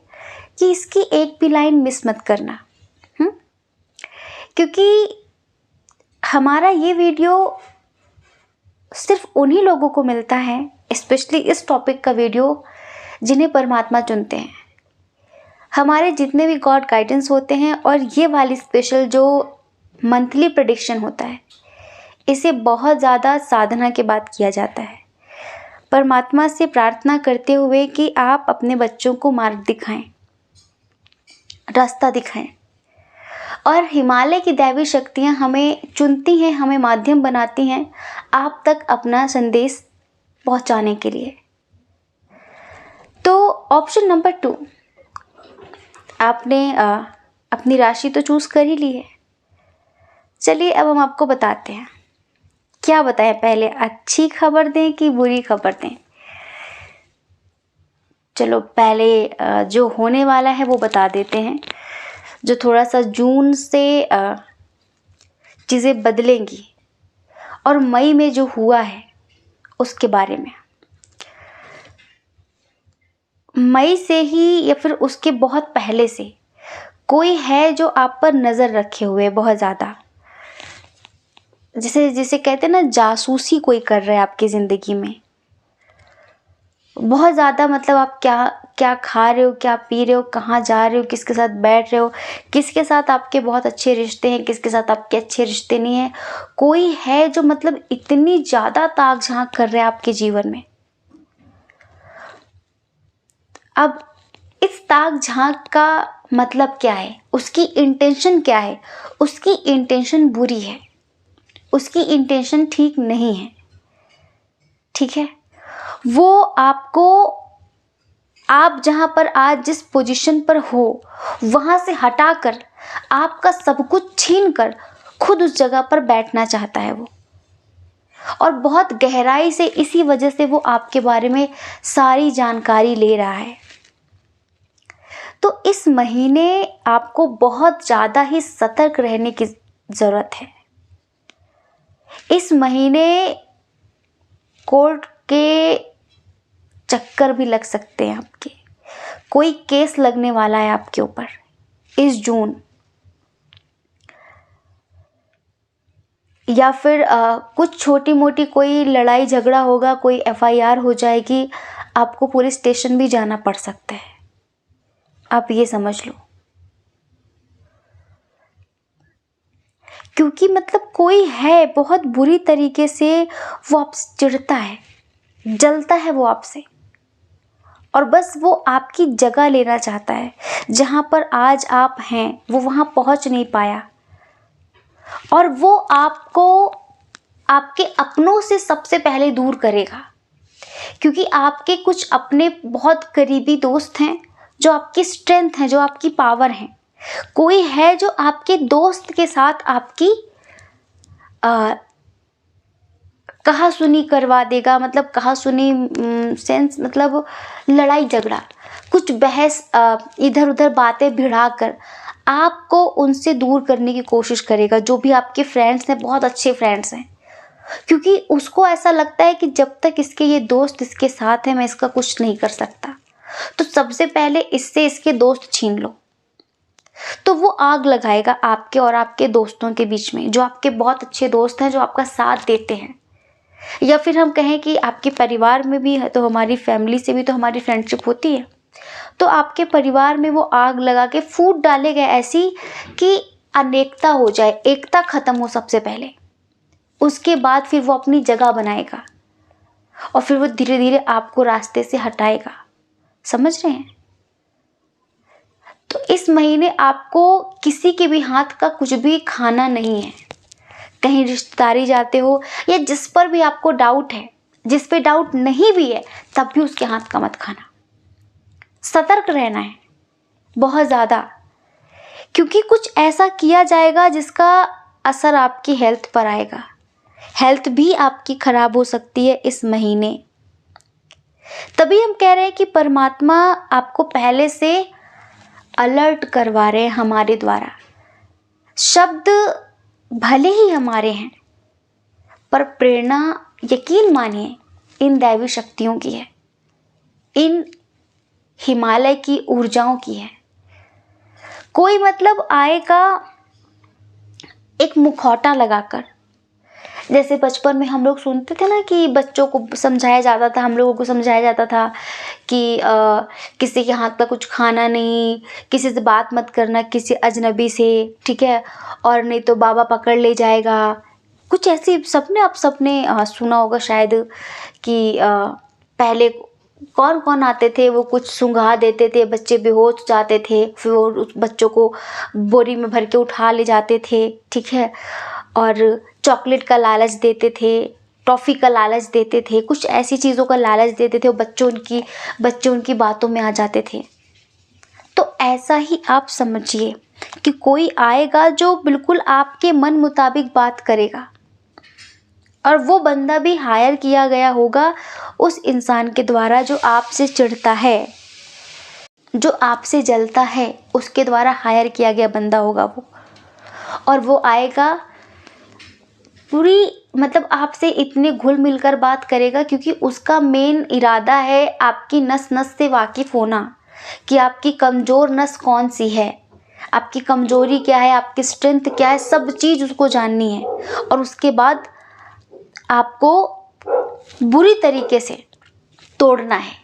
कि इसकी एक भी लाइन मिस मत करना, क्योंकि हमारा ये वीडियो सिर्फ उन्हीं लोगों को मिलता है, स्पेशली इस टॉपिक का वीडियो, जिन्हें परमात्मा चुनते हैं। हमारे जितने भी गॉड गाइडेंस होते हैं और ये वाली स्पेशल जो मंथली प्रेडिक्शन होता है, इसे बहुत ज़्यादा साधना के बाद किया जाता है, परमात्मा से प्रार्थना करते हुए कि आप अपने बच्चों को मार्ग दिखाएं, रास्ता दिखाएं। और हिमालय की दैवी शक्तियाँ हमें चुनती हैं, हमें माध्यम बनाती हैं आप तक अपना संदेश पहुंचाने के लिए। तो ऑप्शन नंबर 2, आपने अपनी राशि तो चूज कर ही ली है। चलिए अब हम आपको बताते हैं। क्या बताएं, पहले अच्छी खबर दें कि बुरी खबर दें? चलो पहले जो होने वाला है वो बता देते हैं। जो थोड़ा सा जून से चीज़ें बदलेंगी और मई में जो हुआ है उसके बारे में। मई से ही या फिर उसके बहुत पहले से कोई है जो आप पर नज़र रखे हुए बहुत ज़्यादा, जिसे जिसे कहते हैं ना, जासूसी कोई कर रहा है आपकी ज़िंदगी में बहुत ज़्यादा। मतलब आप क्या क्या खा रहे हो, क्या पी रहे हो, कहाँ जा रहे हो, किसके साथ बैठ रहे हो, किसके साथ आपके बहुत अच्छे रिश्ते हैं, किसके साथ आपके अच्छे रिश्ते नहीं हैं। कोई है जो मतलब इतनी ज़्यादा ताक झांक कर रहा है आपके जीवन में। अब इस ताक झांक का मतलब क्या है, उसकी इंटेंशन क्या है? उसकी इंटेंशन बुरी है, उसकी इंटेंशन ठीक नहीं है। ठीक है, वो आपको, आप जहां पर आज जिस पोजीशन पर हो वहां से हटाकर आपका सब कुछ छीन कर खुद उस जगह पर बैठना चाहता है वो। और बहुत गहराई से इसी वजह से वो आपके बारे में सारी जानकारी ले रहा है। तो इस महीने आपको बहुत ज़्यादा ही सतर्क रहने की ज़रूरत है। इस महीने कोर्ट के चक्कर भी लग सकते हैं आपके, कोई केस लगने वाला है आपके ऊपर इस जून, या फिर कुछ छोटी मोटी कोई लड़ाई झगड़ा होगा, कोई एफआईआर हो जाएगी, आपको पुलिस स्टेशन भी जाना पड़ सकता है। आप ये समझ लो, क्योंकि मतलब कोई है बहुत बुरी तरीके से वो आपसे चिढ़ता है, जलता है वो आपसे, और बस वो आपकी जगह लेना चाहता है। जहाँ पर आज आप हैं वो वहाँ पहुँच नहीं पाया, और वो आपको आपके अपनों से सबसे पहले दूर करेगा, क्योंकि आपके कुछ अपने बहुत करीबी दोस्त हैं जो आपकी स्ट्रेंथ हैं, जो आपकी पावर हैं। कोई है जो आपके दोस्त के साथ आपकी कहा सुनी करवा देगा। मतलब कहा सुनी सेंस मतलब लड़ाई झगड़ा, कुछ बहस, इधर उधर बातें भिड़ाकर आपको उनसे दूर करने की कोशिश करेगा। जो भी आपके फ्रेंड्स हैं, बहुत अच्छे फ्रेंड्स हैं, क्योंकि उसको ऐसा लगता है कि जब तक इसके ये दोस्त इसके साथ हैं मैं इसका कुछ नहीं कर सकता। तो सबसे पहले इससे इसके दोस्त छीन लो। तो वो आग लगाएगा आपके और आपके दोस्तों के बीच में, जो आपके बहुत अच्छे दोस्त हैं, जो आपका साथ देते हैं। या फिर हम कहें कि आपके परिवार में भी है, तो हमारी फैमिली से भी तो हमारी फ्रेंडशिप होती है। तो आपके परिवार में वो आग लगा के फूट डालेगा ऐसी कि अनेकता हो जाए, एकता खत्म हो सबसे पहले। उसके बाद फिर वो अपनी जगह बनाएगा और फिर वो धीरे धीरे आपको रास्ते से हटाएगा। समझ रहे हैं? तो इस महीने आपको किसी के भी हाथ का कुछ भी खाना नहीं है। कहीं रिश्तेदारी जाते हो या जिस पर भी आपको डाउट है, जिस पे डाउट नहीं भी है, तब भी उसके हाथ का मत खाना। सतर्क रहना है बहुत ज़्यादा, क्योंकि कुछ ऐसा किया जाएगा जिसका असर आपकी हेल्थ पर आएगा। हेल्थ भी आपकी खराब हो सकती है इस महीने। तभी हम कह रहे हैं कि परमात्मा आपको पहले से अलर्ट करवा रहे हैं हमारे द्वारा। शब्द भले ही हमारे हैं, पर प्रेरणा यकीन मानिए इन दैवी शक्तियों की है, इन हिमालय की ऊर्जाओं की है। कोई मतलब आएगा एक मुखौटा लगाकर, जैसे बचपन में हम लोग सुनते थे ना कि बच्चों को समझाया जाता था, हम लोगों को समझाया जाता था कि किसी के हाथ का कुछ खाना नहीं, किसी से बात मत करना, किसी अजनबी से, ठीक है, और नहीं तो बाबा पकड़ ले जाएगा। कुछ ऐसी सबने सुना होगा शायद कि पहले कौन कौन आते थे, वो कुछ सुंघा देते थे, बच्चे बेहोश जाते थे, फिर वो उस बच्चों को बोरी में भर के उठा ले जाते थे, ठीक है, और चॉकलेट का लालच देते थे, टॉफ़ी का लालच देते थे, कुछ ऐसी चीज़ों का लालच देते थे, और बच्चे उनकी बातों में आ जाते थे। तो ऐसा ही आप समझिए कि कोई आएगा जो बिल्कुल आपके मन मुताबिक बात करेगा, और वो बंदा भी हायर किया गया होगा उस इंसान के द्वारा जो आपसे चिढ़ता है, जो आपसे जलता है, उसके द्वारा हायर किया गया बंदा होगा वो। और वो आएगा पूरी मतलब आपसे इतने घुल मिलकर बात करेगा, क्योंकि उसका मेन इरादा है आपकी नस नस से वाकिफ़ होना कि आपकी कमज़ोर नस कौन सी है, आपकी कमज़ोरी क्या है, आपकी स्ट्रेंथ क्या है, सब चीज़ उसको जाननी है। और उसके बाद आपको बुरी तरीके से तोड़ना है।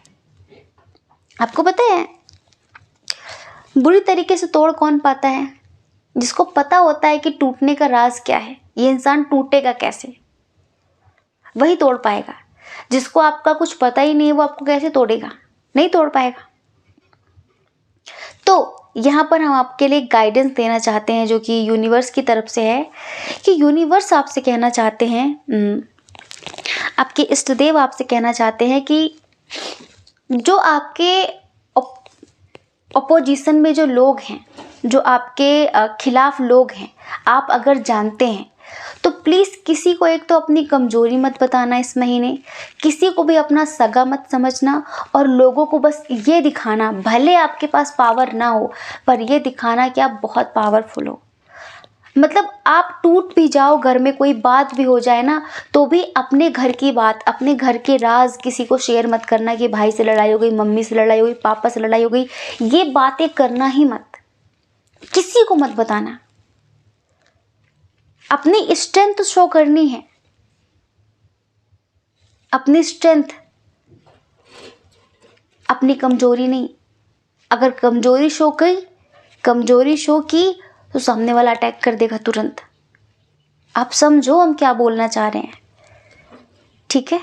आपको पता है बुरी तरीके से तोड़ कौन पाता है? जिसको पता होता है कि टूटने का राज क्या है, ये इंसान टूटेगा कैसे, वही तोड़ पाएगा। जिसको आपका कुछ पता ही नहीं है वो आपको कैसे तोड़ेगा? नहीं तोड़ पाएगा। तो यहाँ पर हम आपके लिए गाइडेंस देना चाहते हैं जो कि यूनिवर्स की तरफ से है, कि यूनिवर्स आपसे कहना चाहते हैं, आपके इष्ट देव आपसे कहना चाहते हैं कि जो आपके अपोजिशन में जो लोग हैं, जो आपके खिलाफ लोग हैं, आप अगर जानते हैं तो प्लीज़ किसी को एक तो अपनी कमज़ोरी मत बताना इस महीने, किसी को भी अपना सगा मत समझना, और लोगों को बस ये दिखाना, भले आपके पास पावर ना हो पर ये दिखाना कि आप बहुत पावरफुल हो। मतलब आप टूट भी जाओ, घर में कोई बात भी हो जाए ना, तो भी अपने घर की बात, अपने घर के राज किसी को शेयर मत करना कि भाई से लड़ाई हो गई, मम्मी से लड़ाई हो गई, पापा से लड़ाई हो गई। ये बातें करना ही मत, किसी को मत बताना। अपनी स्ट्रेंथ शो करनी है, अपनी स्ट्रेंथ, अपनी कमजोरी नहीं। अगर कमजोरी शो की तो सामने वाला अटैक कर देगा तुरंत। आप समझो हम क्या बोलना चाह रहे हैं, ठीक है?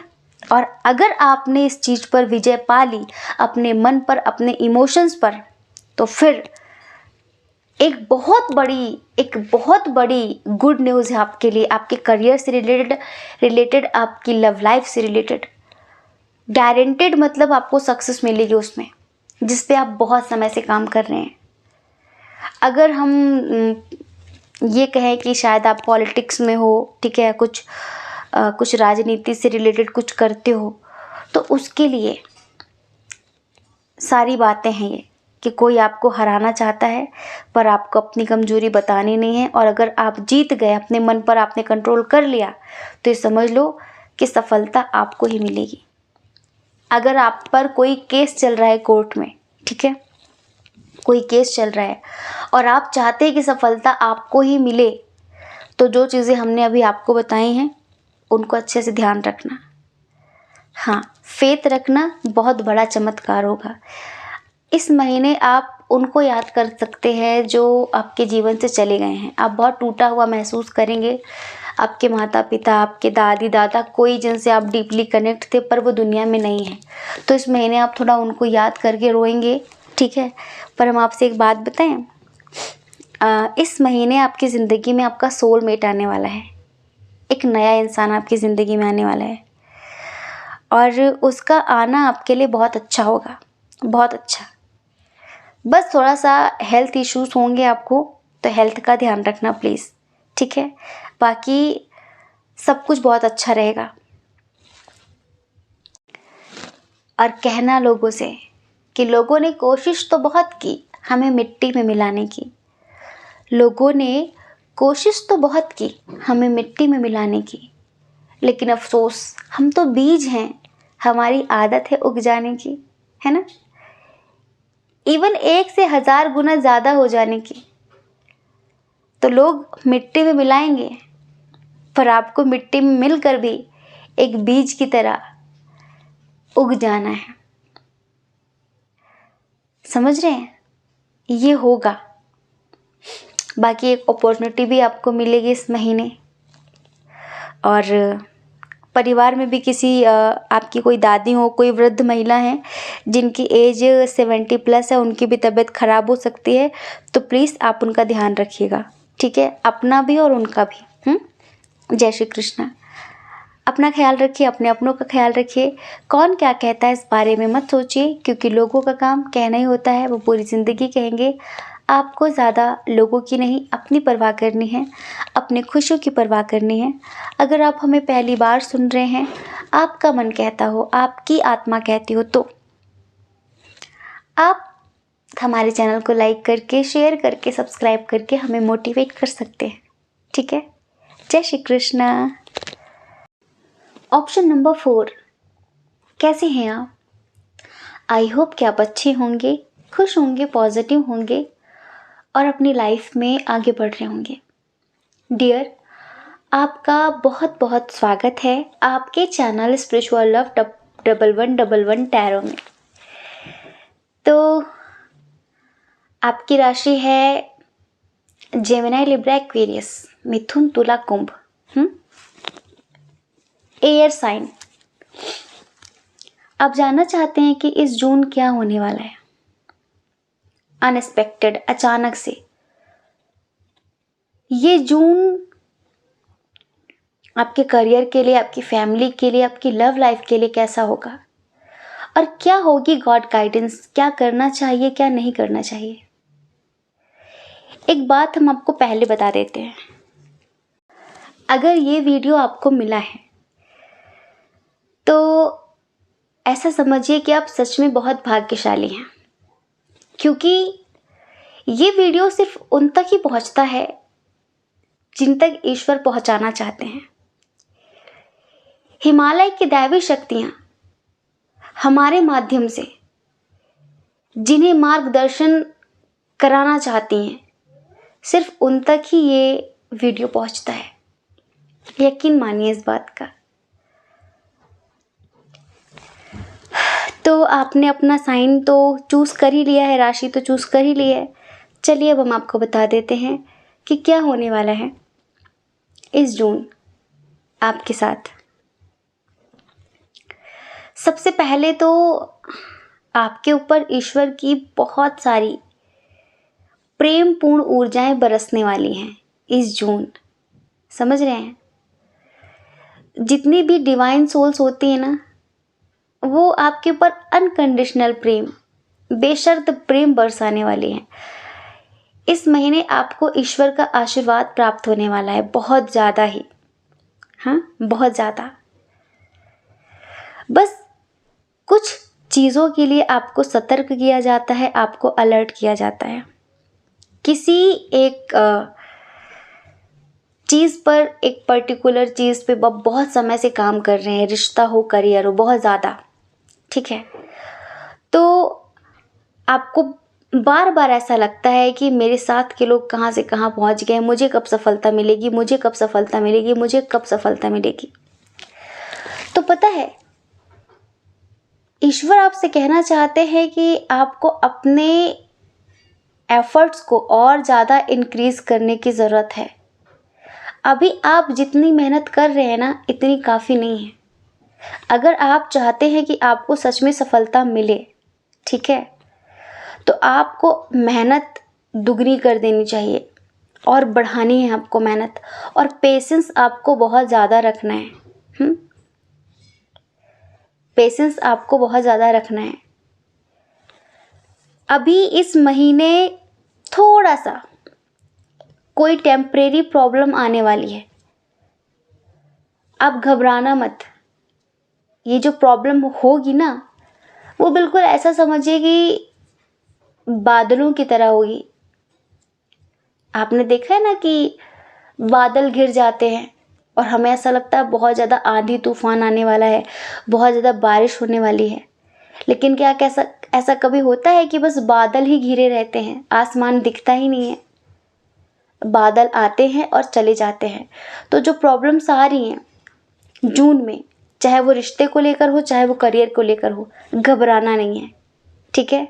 और अगर आपने इस चीज़ पर विजय पा ली, अपने मन पर, अपने इमोशंस पर, तो फिर एक बहुत बड़ी गुड न्यूज़ है आपके लिए, आपके करियर से रिलेटेड, आपकी लव लाइफ से रिलेटेड। गारंटेड मतलब आपको सक्सेस मिलेगी उसमें, जिस पे आप बहुत समय से काम कर रहे हैं। अगर हम ये कहें कि शायद आप पॉलिटिक्स में हो, ठीक है, कुछ राजनीति से रिलेटेड कुछ करते हो, तो उसके लिए सारी बातें हैं ये, कि कोई आपको हराना चाहता है पर आपको अपनी कमजोरी बतानी नहीं है, और अगर आप जीत गए, अपने मन पर आपने कंट्रोल कर लिया, तो ये समझ लो कि सफलता आपको ही मिलेगी। अगर आप पर कोई केस चल रहा है कोर्ट में, ठीक है, कोई केस चल रहा है और आप चाहते हैं कि सफलता आपको ही मिले, तो जो चीज़ें हमने अभी आपको बताई हैं उनको अच्छे से ध्यान रखना। हाँ, फेथ रखना, बहुत बड़ा चमत्कार होगा। इस महीने आप उनको याद कर सकते हैं जो आपके जीवन से चले गए हैं। आप बहुत टूटा हुआ महसूस करेंगे, आपके माता पिता, आपके दादी दादा, कोई जिनसे आप डीपली कनेक्ट थे पर वो दुनिया में नहीं है, तो इस महीने आप थोड़ा उनको याद करके रोएंगे, ठीक है? पर हम आपसे एक बात बताएं, इस महीने आपकी ज़िंदगी में आपका सोलमेट आने वाला है। एक नया इंसान आपकी ज़िंदगी में आने वाला है, और उसका आना आपके लिए बहुत अच्छा होगा, बहुत अच्छा। बस थोड़ा सा हेल्थ इश्यूज होंगे आपको, तो हेल्थ का ध्यान रखना प्लीज़, ठीक है? बाकी सब कुछ बहुत अच्छा रहेगा। और कहना लोगों से कि लोगों ने कोशिश तो बहुत की हमें मिट्टी में मिलाने की, लोगों ने कोशिश तो बहुत की हमें मिट्टी में मिलाने की, लेकिन अफसोस हम तो बीज हैं, हमारी आदत है उग जाने की, है ना? इवन 1 से 1000 गुना ज़्यादा हो जाने की। तो लोग मिट्टी में मिलाएंगे, पर आपको मिट्टी में मिलकर भी एक बीज की तरह उग जाना है। समझ रहे हैं? ये होगा। बाकी एक अपॉर्चुनिटी भी आपको मिलेगी इस महीने, और परिवार में भी किसी आपकी कोई दादी हो, कोई वृद्ध महिला है जिनकी एज 70+ है, उनकी भी तबीयत ख़राब हो सकती है, तो प्लीज़ आप उनका ध्यान रखिएगा, ठीक है? अपना भी और उनका भी। जय श्री कृष्णा। अपना ख्याल रखिए, अपने अपनों का ख्याल रखिए। कौन क्या कहता है इस बारे में मत सोचिए, क्योंकि लोगों का काम कहना ही होता है, वो पूरी ज़िंदगी कहेंगे। आपको ज़्यादा लोगों की नहीं, अपनी परवाह करनी है, अपने खुशियों की परवाह करनी है। अगर आप हमें पहली बार सुन रहे हैं, आपका मन कहता हो, आपकी आत्मा कहती हो, तो आप हमारे चैनल को लाइक करके, शेयर करके, सब्सक्राइब करके हमें मोटिवेट कर सकते हैं। ठीक है। जय श्री कृष्ण। ऑप्शन नंबर 4, कैसे हैं आप? आई होप कि आप अच्छे होंगे, खुश होंगे, पॉजिटिव होंगे और अपनी लाइफ में आगे बढ़ रहे होंगे। डियर, आपका बहुत बहुत स्वागत है आपके चैनल स्पिरिचुअल लव 1111 टैरो में। तो आपकी राशि है जेमिनी, लिब्रा, एक्वेरियस, मिथुन, तुला, कुंभ। Air sign. आप जानना चाहते हैं कि इस जून क्या होने वाला है। अनएक्सपेक्टेड, अचानक से ये जून आपके करियर के लिए, आपकी फैमिली के लिए, आपकी लव लाइफ के लिए कैसा होगा और क्या होगी गॉड गाइडेंस, क्या करना चाहिए, क्या नहीं करना चाहिए। एक बात हम आपको पहले बता देते हैं, अगर ये वीडियो आपको मिला है तो ऐसा समझिए कि आप सच में बहुत भाग्यशाली हैं, क्योंकि ये वीडियो सिर्फ उन तक ही पहुंचता है जिन तक ईश्वर पहुंचाना चाहते हैं। हिमालय की दैवी शक्तियां हमारे माध्यम से जिन्हें मार्गदर्शन कराना चाहती हैं, सिर्फ उन तक ही ये वीडियो पहुंचता है। यकीन मानिए इस बात का। तो आपने अपना साइन तो चूज कर ही लिया है, राशि तो चूज कर ही ली है। चलिए अब हम आपको बता देते हैं कि क्या होने वाला है इस जून आपके साथ। सबसे पहले तो आपके ऊपर ईश्वर की बहुत सारी प्रेम पूर्ण ऊर्जाएं बरसने वाली हैं इस जून। समझ रहे हैं? जितनी भी डिवाइन सोल्स होती है ना, वो आपके ऊपर अनकंडीशनल प्रेम, बेशर्त प्रेम बरसाने वाली हैं। इस महीने आपको ईश्वर का आशीर्वाद प्राप्त होने वाला है, बहुत ज़्यादा ही। हाँ, बहुत ज़्यादा। बस कुछ चीज़ों के लिए आपको सतर्क किया जाता है, आपको अलर्ट किया जाता है। किसी एक चीज़ पर, एक पर्टिकुलर चीज़ पे बहुत समय से काम कर रहे हैं, रिश्ता हो, करियर हो, बहुत ज़्यादा। ठीक है। तो आपको बार बार ऐसा लगता है कि मेरे साथ के लोग कहाँ से कहाँ पहुँच गए, मुझे कब सफलता मिलेगी, मुझे कब सफलता मिलेगी, मुझे कब सफलता मिलेगी। तो पता है, ईश्वर आपसे कहना चाहते हैं कि आपको अपने एफर्ट्स को और ज़्यादा इंक्रीज करने की ज़रूरत है। अभी आप जितनी मेहनत कर रहे हैं ना, इतनी काफ़ी नहीं है। अगर आप चाहते हैं कि आपको सच में सफलता मिले, ठीक है, तो आपको मेहनत दुगनी कर देनी चाहिए और बढ़ानी है आपको मेहनत, और पेशेंस आपको बहुत ज़्यादा रखना है। पेशेंस आपको बहुत ज़्यादा रखना है। अभी इस महीने थोड़ा सा कोई टेम्परेरी प्रॉब्लम आने वाली है, आप घबराना मत। ये जो प्रॉब्लम होगी ना, वो बिल्कुल ऐसा समझिए कि बादलों की तरह होगी। आपने देखा है ना कि बादल घिर जाते हैं और हमें ऐसा लगता है बहुत ज़्यादा आंधी तूफान आने वाला है, बहुत ज़्यादा बारिश होने वाली है। लेकिन क्या कैसा ऐसा कभी होता है कि बस बादल ही घिरे रहते हैं, आसमान दिखता ही नहीं है। बादल आते हैं और चले जाते हैं। तो जो प्रॉब्लम्स आ रही हैं जून में, चाहे वो रिश्ते को लेकर हो, चाहे वो करियर को लेकर हो, घबराना नहीं है। ठीक है।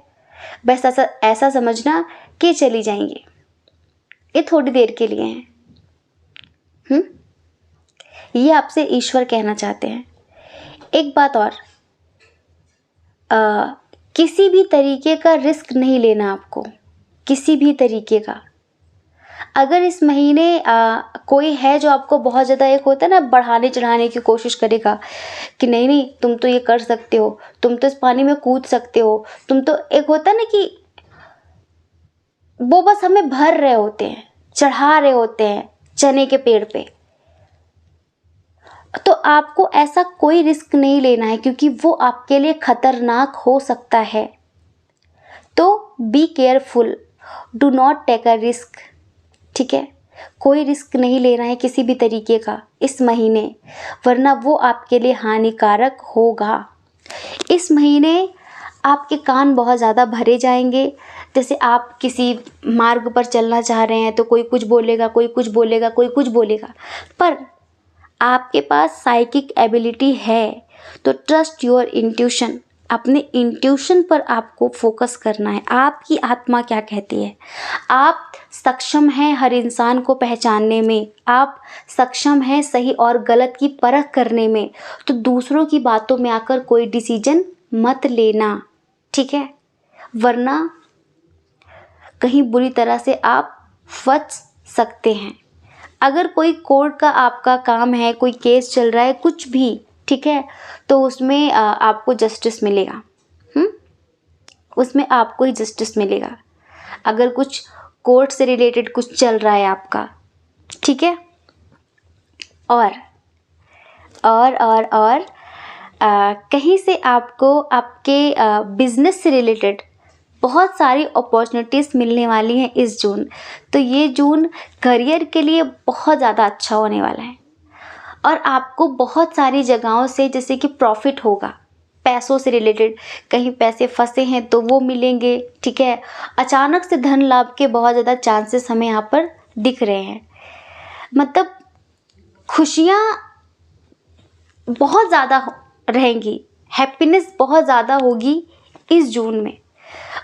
बस ऐसा समझना कि चली जाएंगी, ये थोड़ी देर के लिए हैं। ये आपसे ईश्वर कहना चाहते हैं। एक बात और, किसी भी तरीके का रिस्क नहीं लेना आपको, किसी भी तरीके का। अगर इस महीने कोई है जो आपको बहुत ज़्यादा, एक होता है ना, बढ़ाने चढ़ाने की कोशिश करेगा कि नहीं नहीं तुम तो ये कर सकते हो, तुम तो इस पानी में कूद सकते हो, तुम तो, एक होता है ना कि वो बस हमें भर रहे होते हैं, चढ़ा रहे होते हैं चने के पेड़ पे। तो आपको ऐसा कोई रिस्क नहीं लेना है, क्योंकि वो आपके लिए खतरनाक हो सकता है। तो be careful, do not take a risk, ठीक है। कोई रिस्क नहीं लेना है किसी भी तरीके का इस महीने, वरना वो आपके लिए हानिकारक होगा। इस महीने आपके कान बहुत ज़्यादा भरे जाएंगे। जैसे आप किसी मार्ग पर चलना चाह रहे हैं तो कोई कुछ बोलेगा, कोई कुछ बोलेगा, कोई कुछ बोलेगा, पर आपके पास साइकिक एबिलिटी है तो ट्रस्ट योर इंट्यूशन। अपने इंट्यूशन पर आपको फोकस करना है। आपकी आत्मा क्या कहती है। आप सक्षम हैं हर इंसान को पहचानने में, आप सक्षम हैं सही और गलत की परख करने में। तो दूसरों की बातों में आकर कोई डिसीजन मत लेना, ठीक है, वरना कहीं बुरी तरह से आप फंस सकते हैं। अगर कोई कोर्ट का आपका काम है, कोई केस चल रहा है, कुछ भी, ठीक है, तो उसमें आपको जस्टिस मिलेगा। उसमें आपको ही जस्टिस मिलेगा। अगर कुछ कोर्ट से रिलेटेड कुछ चल रहा है आपका, ठीक है। और कहीं से आपको आपके बिजनेस से रिलेटेड बहुत सारी अपॉर्चुनिटीज़ मिलने वाली हैं इस जून। तो ये जून करियर के लिए बहुत ज़्यादा अच्छा होने वाला है, और आपको बहुत सारी जगहों से जैसे कि प्रॉफिट होगा। पैसों से रिलेटेड कहीं पैसे फंसे हैं तो वो मिलेंगे, ठीक है। अचानक से धन लाभ के बहुत ज़्यादा चांसेस हमें यहाँ पर दिख रहे हैं। मतलब खुशियाँ बहुत ज़्यादा रहेंगी, हैप्पीनेस बहुत ज़्यादा होगी इस जून में।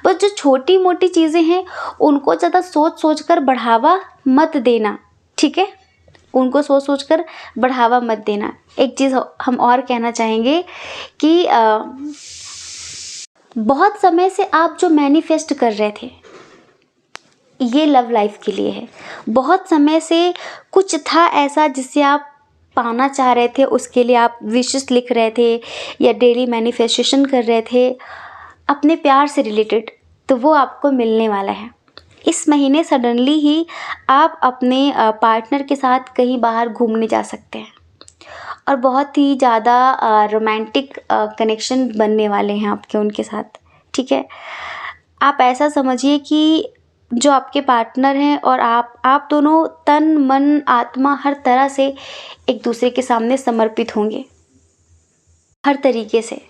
बस जो छोटी मोटी चीज़ें हैं उनको ज़्यादा सोच सोच कर बढ़ावा मत देना, ठीक है। उनको सोच सोच कर बढ़ावा मत देना। एक चीज़ हम और कहना चाहेंगे कि बहुत समय से आप जो मैनिफेस्ट कर रहे थे, ये लव लाइफ के लिए है। बहुत समय से कुछ था ऐसा जिससे आप पाना चाह रहे थे, उसके लिए आप विशेस लिख रहे थे या डेली मैनिफेस्टेशन कर रहे थे अपने प्यार से रिलेटेड, तो वो आपको मिलने वाला है। इस महीने सडनली ही आप अपने पार्टनर के साथ कहीं बाहर घूमने जा सकते हैं, और बहुत ही ज़्यादा रोमांटिक कनेक्शन बनने वाले हैं आपके उनके साथ, ठीक है। आप ऐसा समझिए कि जो आपके पार्टनर हैं और आप दोनों तन मन आत्मा हर तरह से एक दूसरे के सामने समर्पित होंगे। हर तरीके से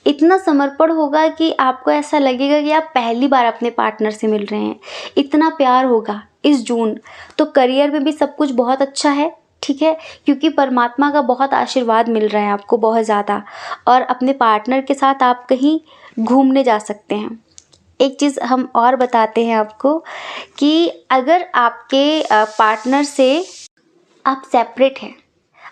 इतना समर्पण होगा कि आपको ऐसा लगेगा कि आप पहली बार अपने पार्टनर से मिल रहे हैं। इतना प्यार होगा इस जून। तो करियर में भी सब कुछ बहुत अच्छा है, ठीक है, क्योंकि परमात्मा का बहुत आशीर्वाद मिल रहा है आपको बहुत ज़्यादा। और अपने पार्टनर के साथ आप कहीं घूमने जा सकते हैं। एक चीज़ हम और बताते हैं आपको कि अगर आपके पार्टनर से आप सेपरेट हैं,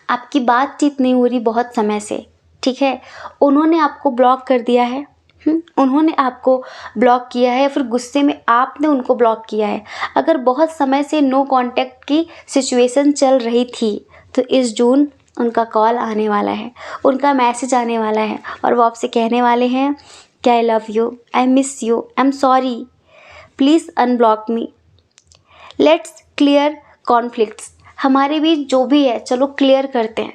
आपकी बातचीत नहीं हो रही बहुत समय से, ठीक है, उन्होंने आपको ब्लॉक कर दिया है, उन्होंने आपको ब्लॉक किया है, फिर गुस्से में आपने उनको ब्लॉक किया है, अगर बहुत समय से नो कांटेक्ट की सिचुएशन चल रही थी, तो इस जून उनका कॉल आने वाला है, उनका मैसेज आने वाला है, और वो आपसे कहने वाले हैं कि I love you, I miss you, I am sorry, please unblock me, let's clear conflicts. हमारे बीच जो भी है चलो क्लियर करते हैं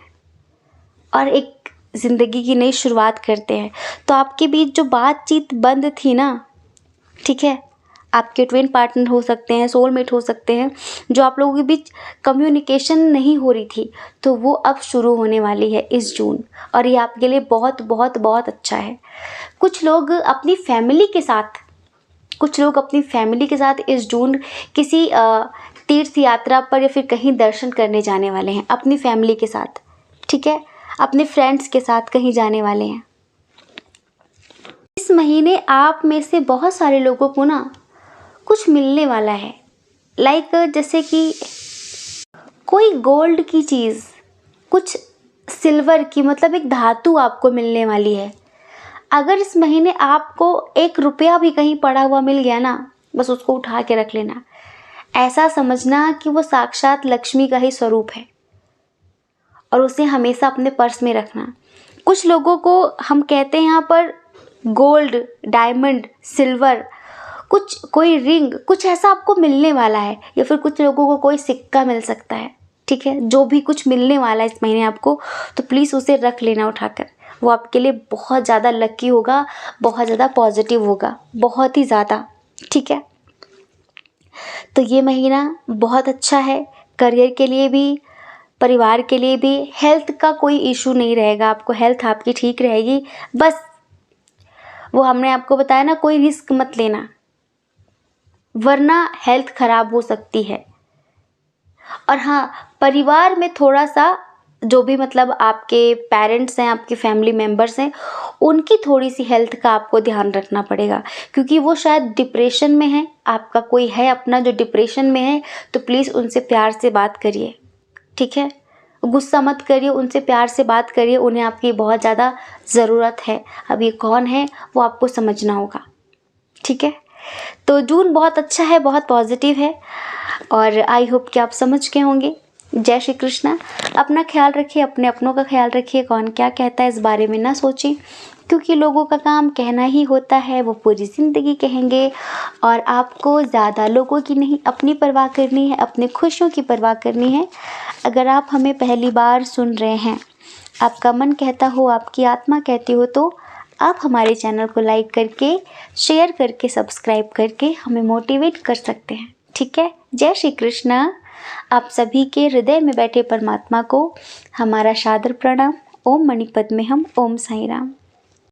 और एक ज़िंदगी की नई शुरुआत करते हैं। तो आपके बीच जो बातचीत बंद थी ना, ठीक है, आपके ट्विन पार्टनर हो सकते हैं, सोलमेट हो सकते हैं, जो आप लोगों के बीच कम्युनिकेशन नहीं हो रही थी, तो वो अब शुरू होने वाली है इस जून, और ये आपके लिए बहुत बहुत बहुत अच्छा है। कुछ लोग अपनी फैमिली के साथ इस जून किसी तीर्थ यात्रा पर या फिर कहीं दर्शन करने जाने वाले हैं अपनी फैमिली के साथ, ठीक है, अपने फ्रेंड्स के साथ कहीं जाने वाले हैं। इस महीने आप में से बहुत सारे लोगों को ना कुछ मिलने वाला है, लाइक जैसे कि कोई गोल्ड की चीज़, कुछ सिल्वर की, मतलब एक धातु आपको मिलने वाली है। अगर इस महीने आपको 1 रुपया भी कहीं पड़ा हुआ मिल गया ना, बस उसको उठा के रख लेना। ऐसा समझना कि वो साक्षात लक्ष्मी का ही स्वरूप है, और उसे हमेशा अपने पर्स में रखना। कुछ लोगों को हम कहते हैं यहाँ पर गोल्ड, डायमंड, सिल्वर, कुछ कोई रिंग, कुछ ऐसा आपको मिलने वाला है, या फिर कुछ लोगों को कोई सिक्का मिल सकता है, ठीक है। जो भी कुछ मिलने वाला है इस महीने आपको, तो प्लीज़ उसे रख लेना उठाकर। वो आपके लिए बहुत ज़्यादा लकी होगा, बहुत ज़्यादा पॉजिटिव होगा, बहुत ही ज़्यादा, ठीक है। तो ये महीना बहुत अच्छा है, करियर के लिए भी, परिवार के लिए भी। हेल्थ का कोई इशू नहीं रहेगा आपको, हेल्थ आपकी ठीक रहेगी। बस वो हमने आपको बताया ना, कोई रिस्क मत लेना, वरना हेल्थ खराब हो सकती है। और हाँ, परिवार में थोड़ा सा जो भी मतलब आपके पेरेंट्स हैं, आपके फैमिली मेम्बर्स हैं, उनकी थोड़ी सी हेल्थ का आपको ध्यान रखना पड़ेगा, क्योंकि वो शायद डिप्रेशन में है। आपका कोई है अपना जो डिप्रेशन में है, तो प्लीज़ उनसे प्यार से बात करिए, ठीक है। गुस्सा मत करिए, उनसे प्यार से बात करिए, उन्हें आपकी बहुत ज़्यादा ज़रूरत है। अब ये कौन है वो आपको समझना होगा, ठीक है। तो जून बहुत अच्छा है, बहुत पॉजिटिव है, और आई होप कि आप समझ गए होंगे। जय श्री कृष्णा। अपना ख्याल रखिए, अपने अपनों का ख्याल रखिए। कौन क्या कहता है इस बारे में ना सोचें, क्योंकि लोगों का काम कहना ही होता है, वो पूरी ज़िंदगी कहेंगे। और आपको ज़्यादा लोगों की नहीं, अपनी परवाह करनी है, अपनी खुशियों की परवाह करनी है। अगर आप हमें पहली बार सुन रहे हैं, आपका मन कहता हो, आपकी आत्मा कहती हो, तो आप हमारे चैनल को लाइक करके, शेयर करके, सब्सक्राइब करके हमें मोटिवेट कर सकते हैं, ठीक है। जय श्री कृष्ण। आप सभी के हृदय में बैठे परमात्मा को हमारा सादर प्रणाम। ओम मणिपद्मे हम, ओम साईं राम।